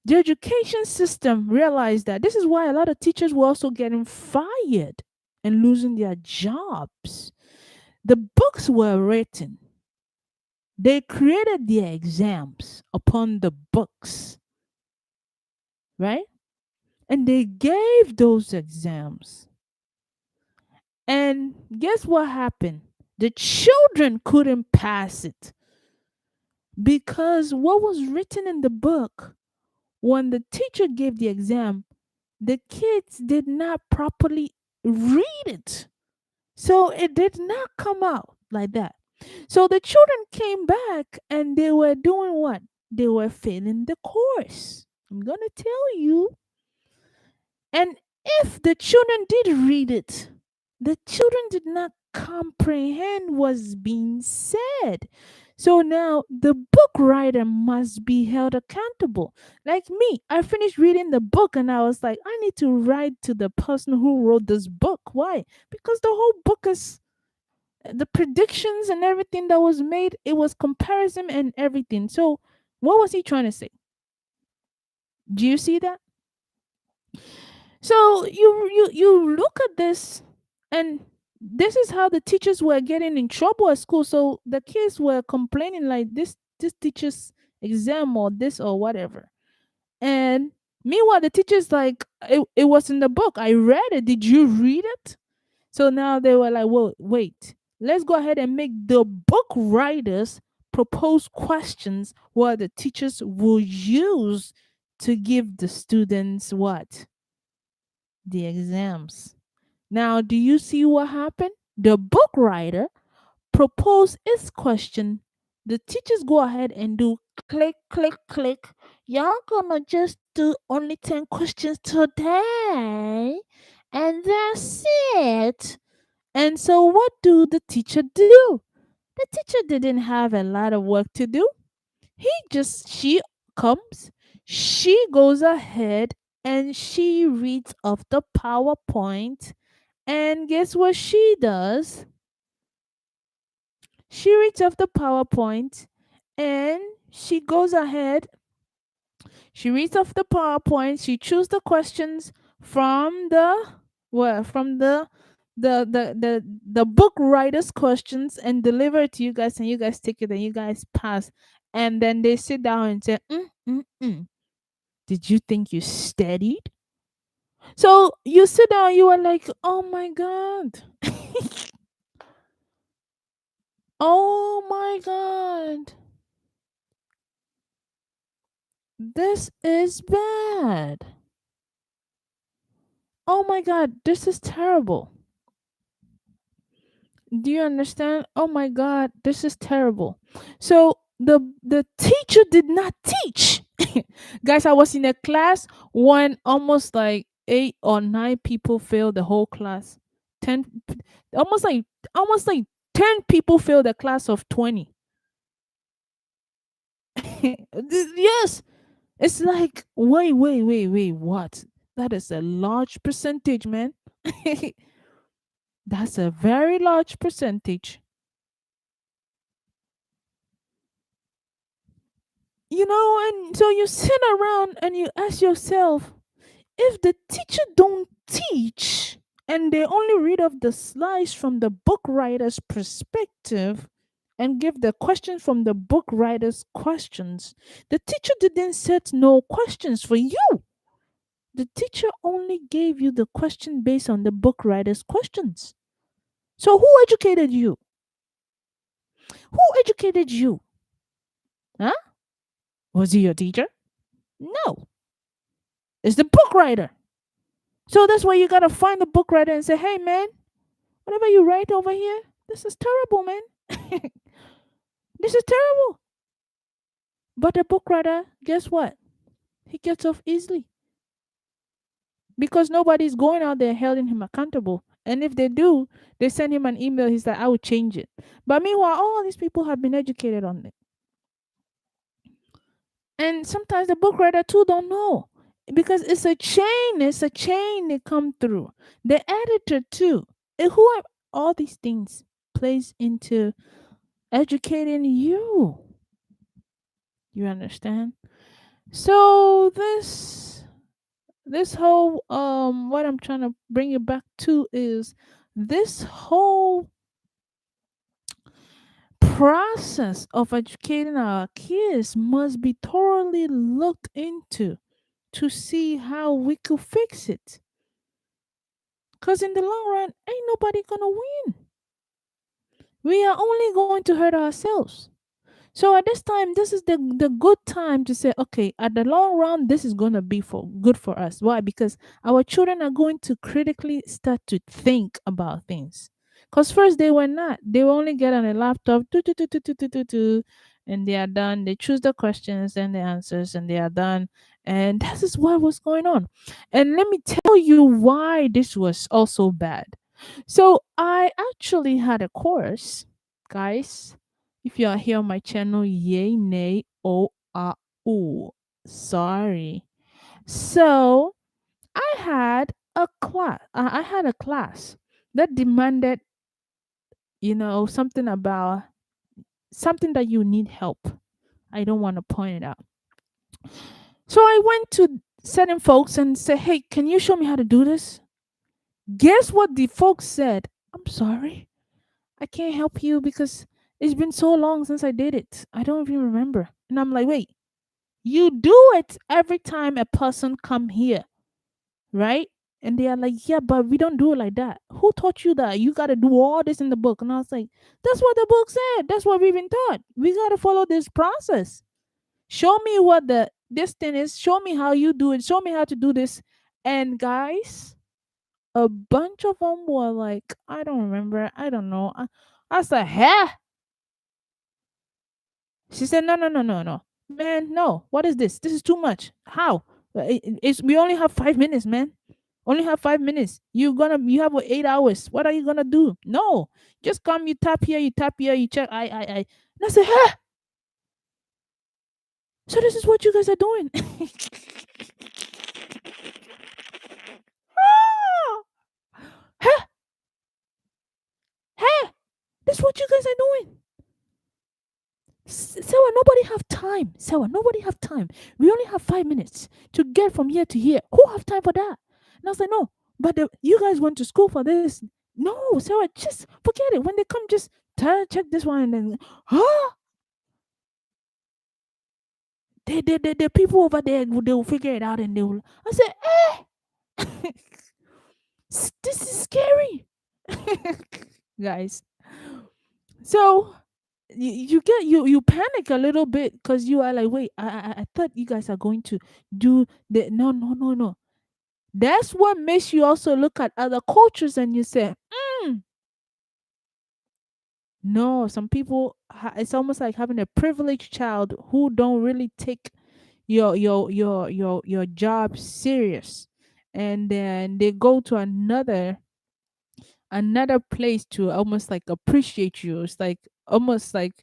The education system realized that this is why a lot of teachers were also getting fired and losing their jobs. The books were written, They created the exams upon the books, right? And they gave those exams. And guess what happened? The children couldn't pass it because what was written in the book, when the teacher gave the exam, the kids did not properly read it. So it did not come out like that. So the children came back and they were doing what? They were failing the course. I'm going to tell you. And if the children did read it, the children did not comprehend what's being said. So now the book writer must be held accountable. Like me, I finished reading the book and I was like, I need to write to the person who wrote this book. Why? Because the whole book is the predictions and everything that was made, it was comparison and everything. So what was he trying to say? Do you see that? So you look at this, and this is how the teachers were getting in trouble at school. So the kids were complaining like this teacher's exam or this or whatever. And meanwhile the teacher's like, it was in the book. I read it. Did you read it? So now they were like, well, wait, let's go ahead and make the book writers propose questions what the teachers will use to give the students what? The exams. Now, do you see what happened? The book writer proposed its question. The teachers go ahead and do click, click, click. Y'all gonna just do only 10 questions today, and that's it. And so, what do the teacher do? The teacher didn't have a lot of work to do. She comes, she goes ahead and she reads off the PowerPoint. And guess what she does? She reads off the PowerPoint and she goes ahead. She reads off the PowerPoint. She chooses the questions from the book writer's questions and deliver it to you guys, and you guys take it and you guys pass. And then they sit down and say, did you think you studied? So you sit down, you are like, oh my God. Oh my God. This is bad. Oh my God. This is terrible. Do you understand? Oh my God. This is terrible. So the teacher did not teach. Guys, I was in a class when almost like 8 or 9 people failed the whole class. 10, almost like almost like 10 people failed a class of 20. Yes, it's like, wait, what? That is a large percentage, man. That's a very large percentage. And so you sit around and you ask yourself, if the teacher don't teach and they only read off the slides from the book writer's perspective and give the questions from the book writer's questions, the teacher didn't set no questions for you. The teacher only gave you the question based on the book writer's questions. So who educated you? Who educated you? Huh? Was he your teacher? No. It's the book writer. So that's why you gotta find the book writer and say, hey man, whatever you write over here, this is terrible, man. This is terrible. But the book writer, guess what? He gets off easily because nobody's going out there holding him accountable. And if they do, they send him an email. He's like, I will change it. But meanwhile, all these people have been educated on it. And sometimes the book writer too don't know because it's a chain. It's a chain they come through. The editor too. Who are all these things plays into educating you. You understand? So this whole what I'm trying to bring you back to is this whole process of educating our kids must be thoroughly looked into to see how we could fix it. Because in the long run, ain't nobody gonna win. We are only going to hurt ourselves. So at this time, this is the good time to say, okay, at the long run, this is gonna be for good for us. Why? Because our children are going to critically start to think about things. Because first they were not. They will only get on a laptop, do, do, do, do, do, do, do, do, and they are done. They choose the questions and the answers, and they are done. And this is what was going on. And let me tell you why this was also bad. So I actually had a course, guys. If you are here on my channel, yay, nay, oh, ah, ooh. Sorry. So I had a class that demanded, something about something that you need help. I don't want to point it out. So I went to certain folks and said, hey, can you show me how to do this? Guess what the folks said? I'm sorry. I can't help you because it's been so long since I did it. I don't even remember. And I'm like, wait, you do it every time a person come here, right? And they are like, yeah, but we don't do it like that. Who taught you that? You got to do all this in the book. And I was like, that's what the book said. That's what we've been taught. We got to follow this process. Show me what this thing is. Show me how you do it. Show me how to do this. And guys, a bunch of them were like, I don't remember. I don't know. I was like, huh? She said, no, no, no, no, no. Man, no. What is this? This is too much. How? We only have 5 minutes, man. Only have 5 minutes. You have 8 hours. What are you gonna do? No. Just come, you tap here, you check. I. And I said, huh? So this is what you guys are doing. Ah! Huh? Huh? This is what you guys are doing. Sarah, nobody have time. Sarah, nobody have time. We only have 5 minutes to get from here to here. Who have time for that? And I was like, no, but you guys went to school for this. No, Sarah, just forget it. When they come, just check this one and then, huh? The people over there, they will figure it out and they will. I said, eh, this is scary. Guys. So you panic a little bit because you are like, wait, I thought you guys are going to do the no, no, no, no. That's what makes you also look at other cultures and you say, no, some people it's almost like having a privileged child who don't really take your job serious, and then they go to another place to almost like appreciate you. It's like almost like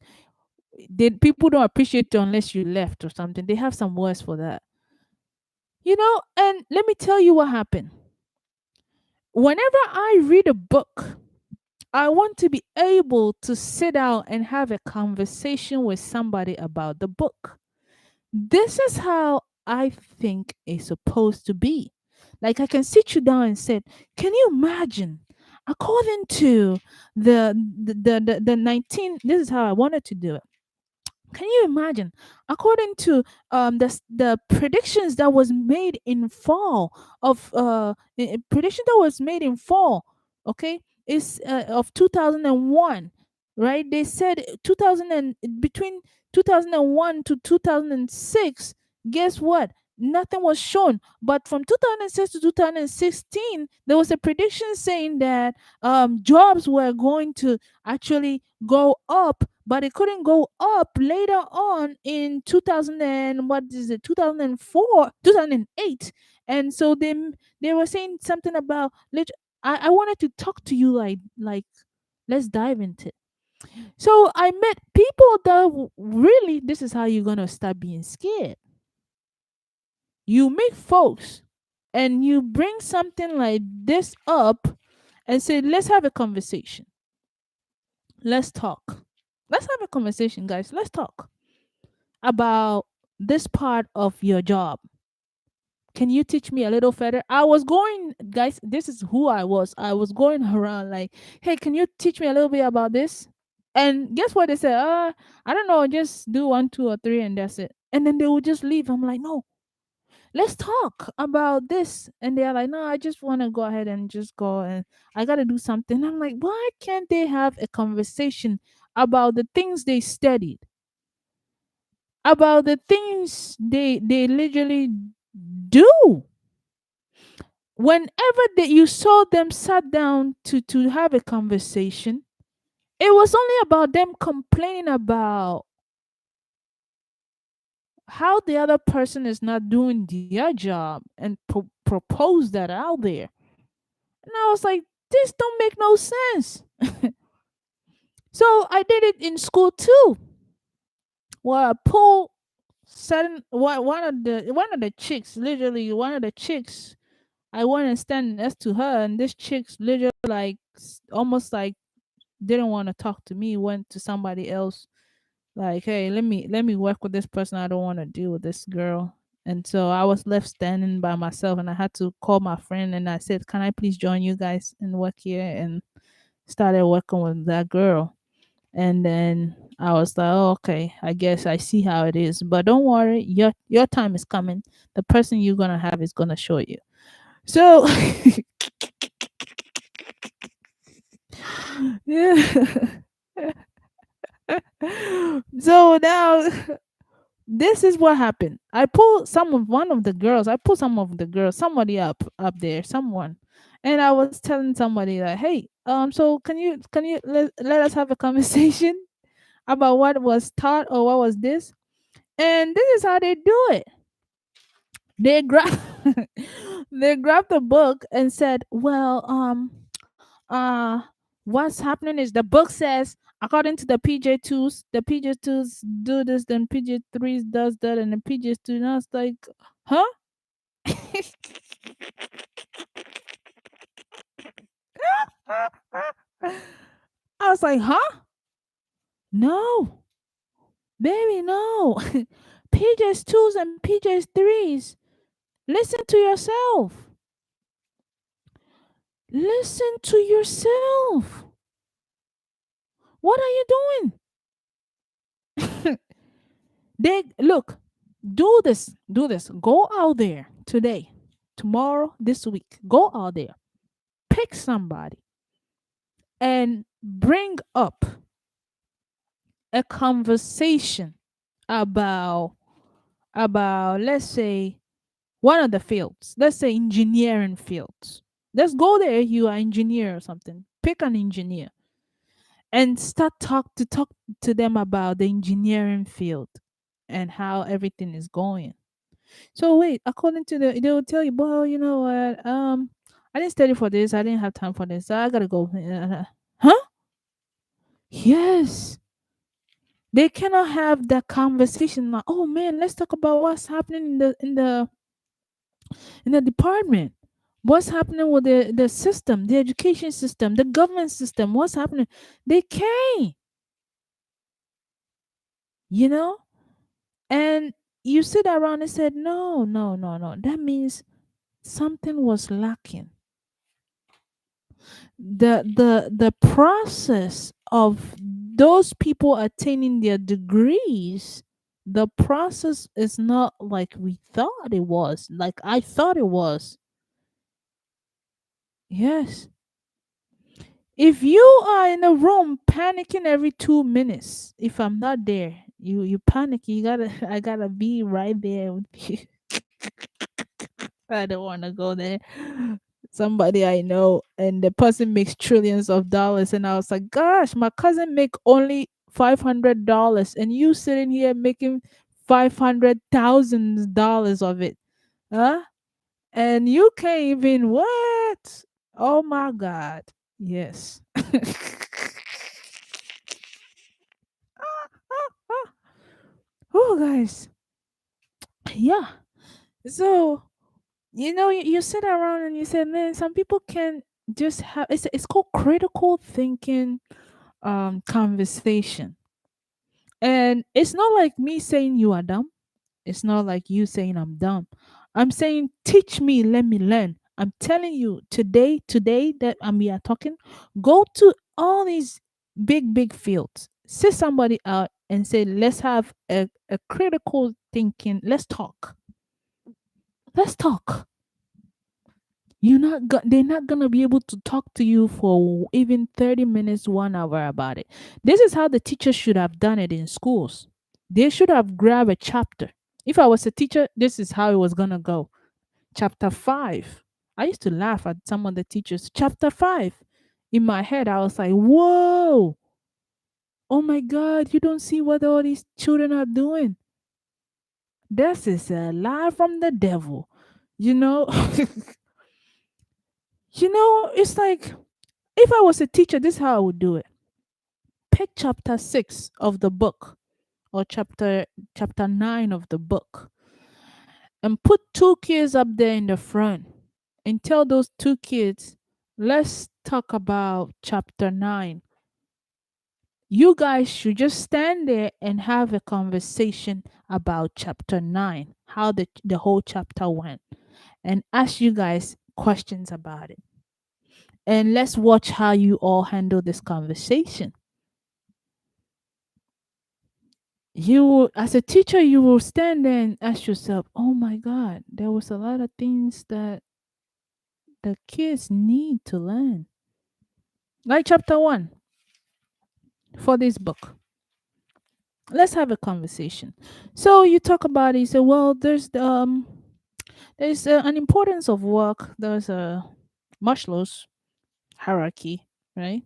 people don't appreciate you unless you left or something. They have some words for that. And let me tell you what happened. Whenever I read a book, I want to be able to sit down and have a conversation with somebody about the book. This is how I think it's supposed to be. Like I can sit you down and say, can you imagine? According to the 19, this is how I wanted to do it. Can you imagine? According to the predictions that was made in fall prediction that was made in fall, okay, is of 2001, right? They said 2000 and between 2001 to 2006. Guess what? Nothing was shown. But from 2006 to 2016, there was a prediction saying that jobs were going to actually go up, but it couldn't go up later on in 2000 and what is it 2004 2008. And so they were saying something about I wanted to talk to you like let's dive into it. So I met people that really, this is how you're gonna start being scared. You meet folks and you bring something like this up and say, let's have a conversation. Let's talk. Let's have a conversation, guys. Let's talk about this part of your job. Can you teach me a little further? I was going, guys, this is who I was. I was going around like, hey, can you teach me a little bit about this? And guess what they said? I don't know, just do one, two, or three, and that's it. And then they would just leave. I'm like, no, let's talk about this. And they're like, no, I just want to go ahead and just go, and I got to do something. I'm like, why can't they have a conversation about the things they studied, about the things they literally do? Whenever that you saw them sat down to have a conversation, it was only about them complaining about how the other person is not doing their job and propose that out there. And I was like, this don't make no sense. So I did it in school too, where I pulled certain one of the chicks, literally one of the chicks. I went and stand next to her, and this chick's literally like almost like didn't want to talk to me. Went to somebody else, like, hey, let me work with this person. I don't want to deal with this girl. And so I was left standing by myself, and I had to call my friend, and I said, can I please join you guys and work here? And started working with that girl. And then I was like, oh, okay, I guess I see how it is, but don't worry, your time is coming. The person you're gonna have is gonna show you. So yeah. So now this is what happened. I pulled some of the girls, somebody up there, someone. And I was telling somebody that, hey, so can you let us have a conversation about what was taught or what was this? And this is how they do it. They grab they grabbed the book and said, well, what's happening is the book says, according to the PJ2s, the PJ2s do this, then PJ3s does that, and the PJ2. And I was like, huh? I was like, huh? No, baby, no. PJ2s and PJ3s. Listen to yourself. Listen to yourself. What are you doing? They look, do this. Go out there today, tomorrow, this week. Go out there, pick somebody, and bring up a conversation about let's say one of the fields. Let's say engineering fields. Let's go there. You are engineer or something. Pick an engineer and start talk to them about the engineering field and how everything is going. So wait, according to they will tell you, well, you know what? I didn't study for this. I didn't have time for this. I gotta go. Huh? Yes. They cannot have that conversation like, oh man, let's talk about what's happening in the department. What's happening with the system, the education system, the government system? What's happening? They can't, you know? And you sit around and said, no, no, no, no. That means something was lacking. The process of those people attaining their degrees, the process is not like we thought it was, like I thought it was. Yes. If you are in a room panicking every 2 minutes, if I'm not there, you panic. You gotta I gotta be right there with you. I don't want to go there. Somebody I know, and the person makes trillions of dollars, and I was like, gosh, my cousin make only $500, and you sitting here making $500,000 of it, huh? And you can't even what? Oh my God! Yes. Oh, guys, yeah. So you sit around and you say, man, some people can just have it's called critical thinking conversation. And it's not like me saying you are dumb. It's not like you saying I'm dumb. I'm saying teach me, let me learn. I'm telling you today that we are talking, go to all these. big fields. Sit somebody out and say, let's have a critical thinking. Let's talk. Let's talk. They're not gonna be able to talk to you for even 30 minutes, 1 hour about it. This is how the teachers should have done it in schools. They should have grabbed a chapter. If I was a teacher, this is how it was gonna go. Chapter 5. I used to laugh at some of the teachers. Chapter 5. In my head, I was like, whoa, oh my God, you don't see what all these children are doing. This is a lie from the devil. You know, it's like if I was a teacher, this is how I would do it. Pick chapter 6 of the book or chapter 9 of the book and put two kids up there in the front and tell those two kids, let's talk about chapter 9. You guys should just stand there and have a conversation about chapter 9, how the whole chapter went, and ask you guys questions about it. And let's watch how you all handle this conversation. As a teacher, you will stand there and ask yourself, oh my God, there was a lot of things that the kids need to learn. Like chapter 1 for this book. Let's have a conversation. So you talk about it, you say, well, there's an importance of work. There's a Maslow's hierarchy, right?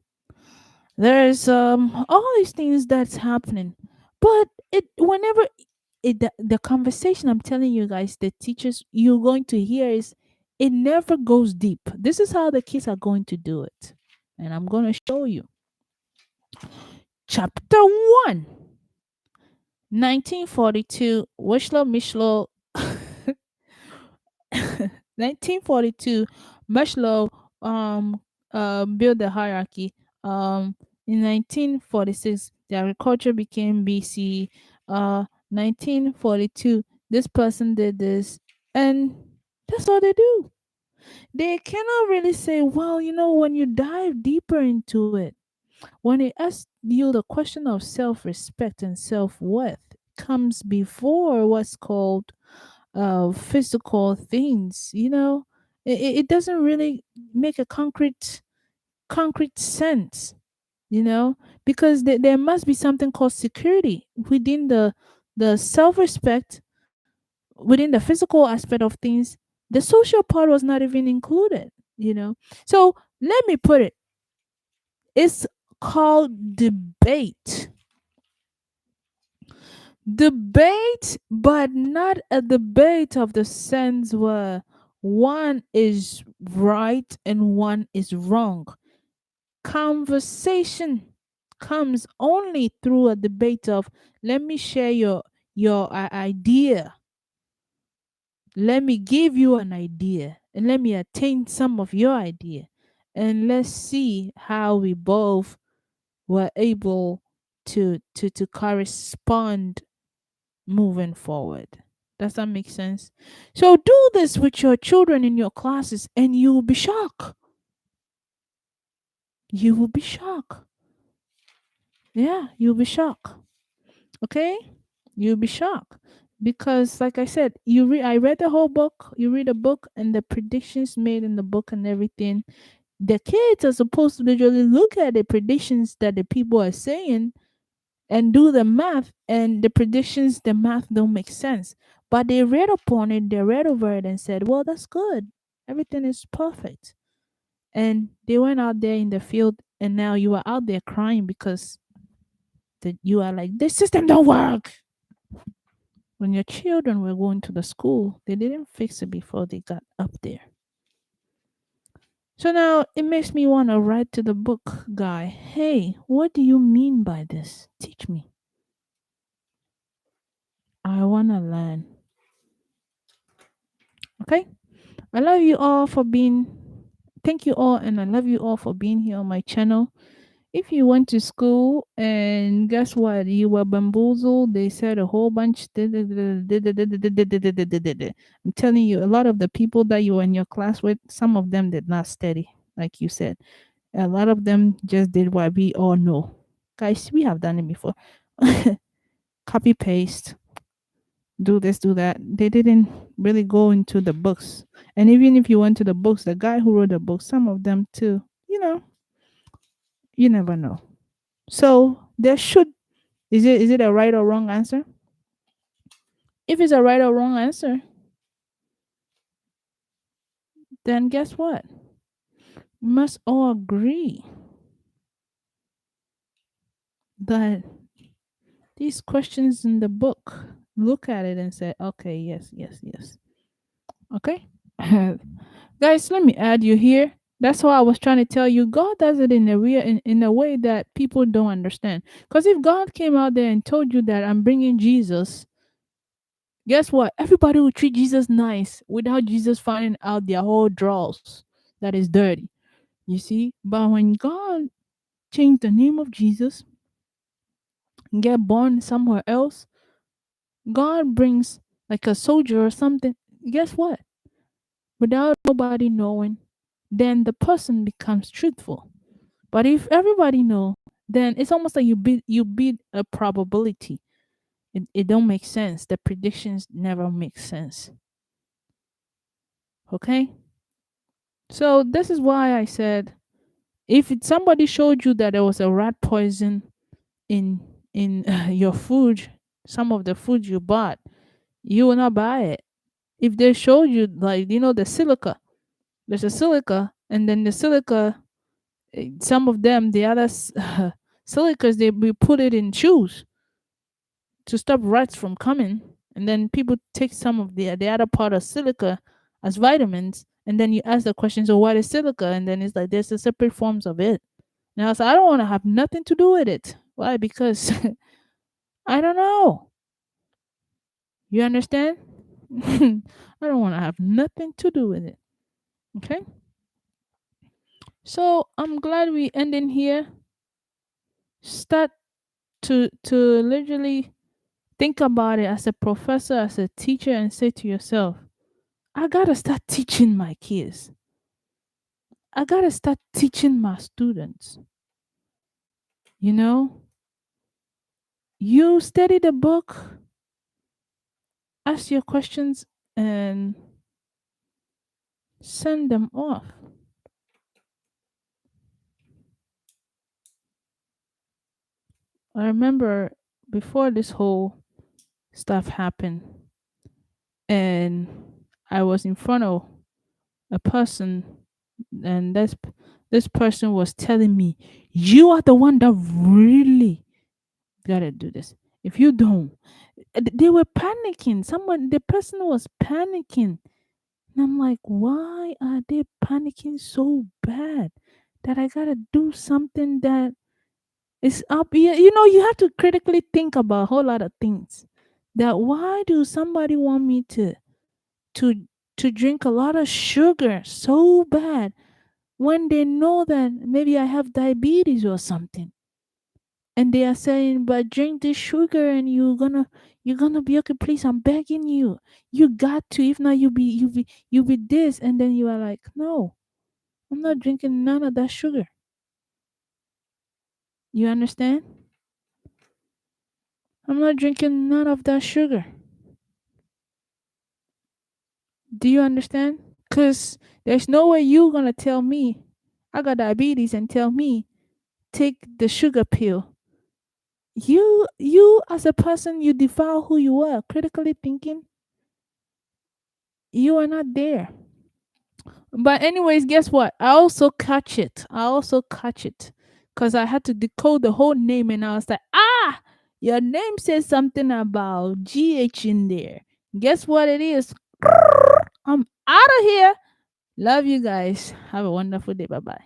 There's all these things that's happening, but it whenever the conversation I'm telling you guys, the teachers you're going to hear is it never goes deep. This is how the kids are going to do it, and I'm going to show you. Chapter 1, 1942. Wishlow Mishlow 1942, Maslow built the hierarchy. In 1946, the agriculture became BC. 1942, this person did this, and that's all they do. They cannot really say, well, when you dive deeper into it, when it asks you the question of self-respect and self-worth comes before what's called physical things, it doesn't really make a concrete sense, you know because there must be something called security within the self-respect, within the physical aspect of things. The social part was not even included, so let me put it, it's called debate, but not a debate of the sense where one is right and one is wrong. Conversation comes only through a debate of, let me share your idea, let me give you an idea, and let me attain some of your idea, and let's see how we both were able to correspond moving forward. Does that make sense? So do this with your children in your classes and you will be shocked. You will be shocked. Yeah, you'll be shocked. Okay? You'll be shocked. Because like I said, I read the whole book, you read a book and the predictions made in the book and everything. The kids are supposed to literally look at the predictions that the people are saying and do the math, and the predictions, the math don't make sense, but they read upon it, they read over it and said, well, that's good, everything is perfect. And they went out there in the field, and now you are out there crying because you are like, this system don't work. When your children were going to the school, they didn't fix it before they got up there. So now it makes me want to write to the book guy, hey, what do you mean by this? Teach me. I want to learn. Okay? I love you all for being, thank you all, and I love you all for being here on my channel. If you went to school and guess what, you were bamboozled, they said a whole bunch. I'm telling you, a lot of the people that you were in your class with, some of them did not study, like you said. A lot of them just did what we all know. Guys, we have done it before. Copy paste, do this, do that. They didn't really go into the books. And even if you went to the books, the guy who wrote the book, some of them too, you never know. So there should is it a right or wrong answer? If it's a right or wrong answer, then guess what? We must all agree that these questions in the book, look at it and say, okay, yes, yes, yes. Okay? Guys, let me add you here. That's why I was trying to tell you God does it in a way that people don't understand. Because if God came out there and told you that I'm bringing Jesus, guess what? Everybody will treat Jesus nice without Jesus finding out their whole drawers that is dirty. You see? But when God changed the name of Jesus and get born somewhere else, God brings like a soldier or something. Guess what? Without nobody knowing, then the person becomes truthful. But if everybody know, then it's almost like you beat a probability. It don't make sense. The predictions never make sense. Okay? So this is why I said if somebody showed you that there was a rat poison in your food, some of the food you bought, you will not buy it. If they showed you like the silica, there's a silica, and then the silica, some of them, the other silicas, they we put it in shoes to stop rats from coming, and then people take some of the other part of silica as vitamins, and then you ask the question, so what is silica? And then it's like there's a separate forms of it. Now, so I don't want to have nothing to do with it. Why? Because I don't know. You understand? I don't want to have nothing to do with it. Okay. So I'm glad we ending here. Start to literally think about it as a professor, as a teacher, and say to yourself, I gotta start teaching my kids. I gotta start teaching my students. You know, you study the book, ask your questions, and send them off. I remember before this whole stuff happened, and I was in front of a person, and this person was telling me, "You are the one that really gotta do this. If you don't," they were panicking. The person was panicking, and I'm like, "Why are they panicking so bad that I gotta do something that is up?" You have to critically think about a whole lot of things. That why do somebody want me to to drink a lot of sugar so bad when they know that maybe I have diabetes or something, and they are saying, but drink this sugar and you're gonna be okay. Please, I'm begging you, you got to. If not, you be this. And then you are like, no, I'm not drinking none of that sugar. You understand? I'm not drinking none of that sugar. Do you understand? Because there's no way you're gonna tell me I got diabetes and tell me take the sugar pill. You as a person, you define who you are. Critically thinking, you are not there. But anyways, guess what? I also catch it because I had to decode the whole name, and I was like, your name says something about GH in there. Guess what it is? I'm out of here. Love you guys. Have a wonderful day. Bye bye.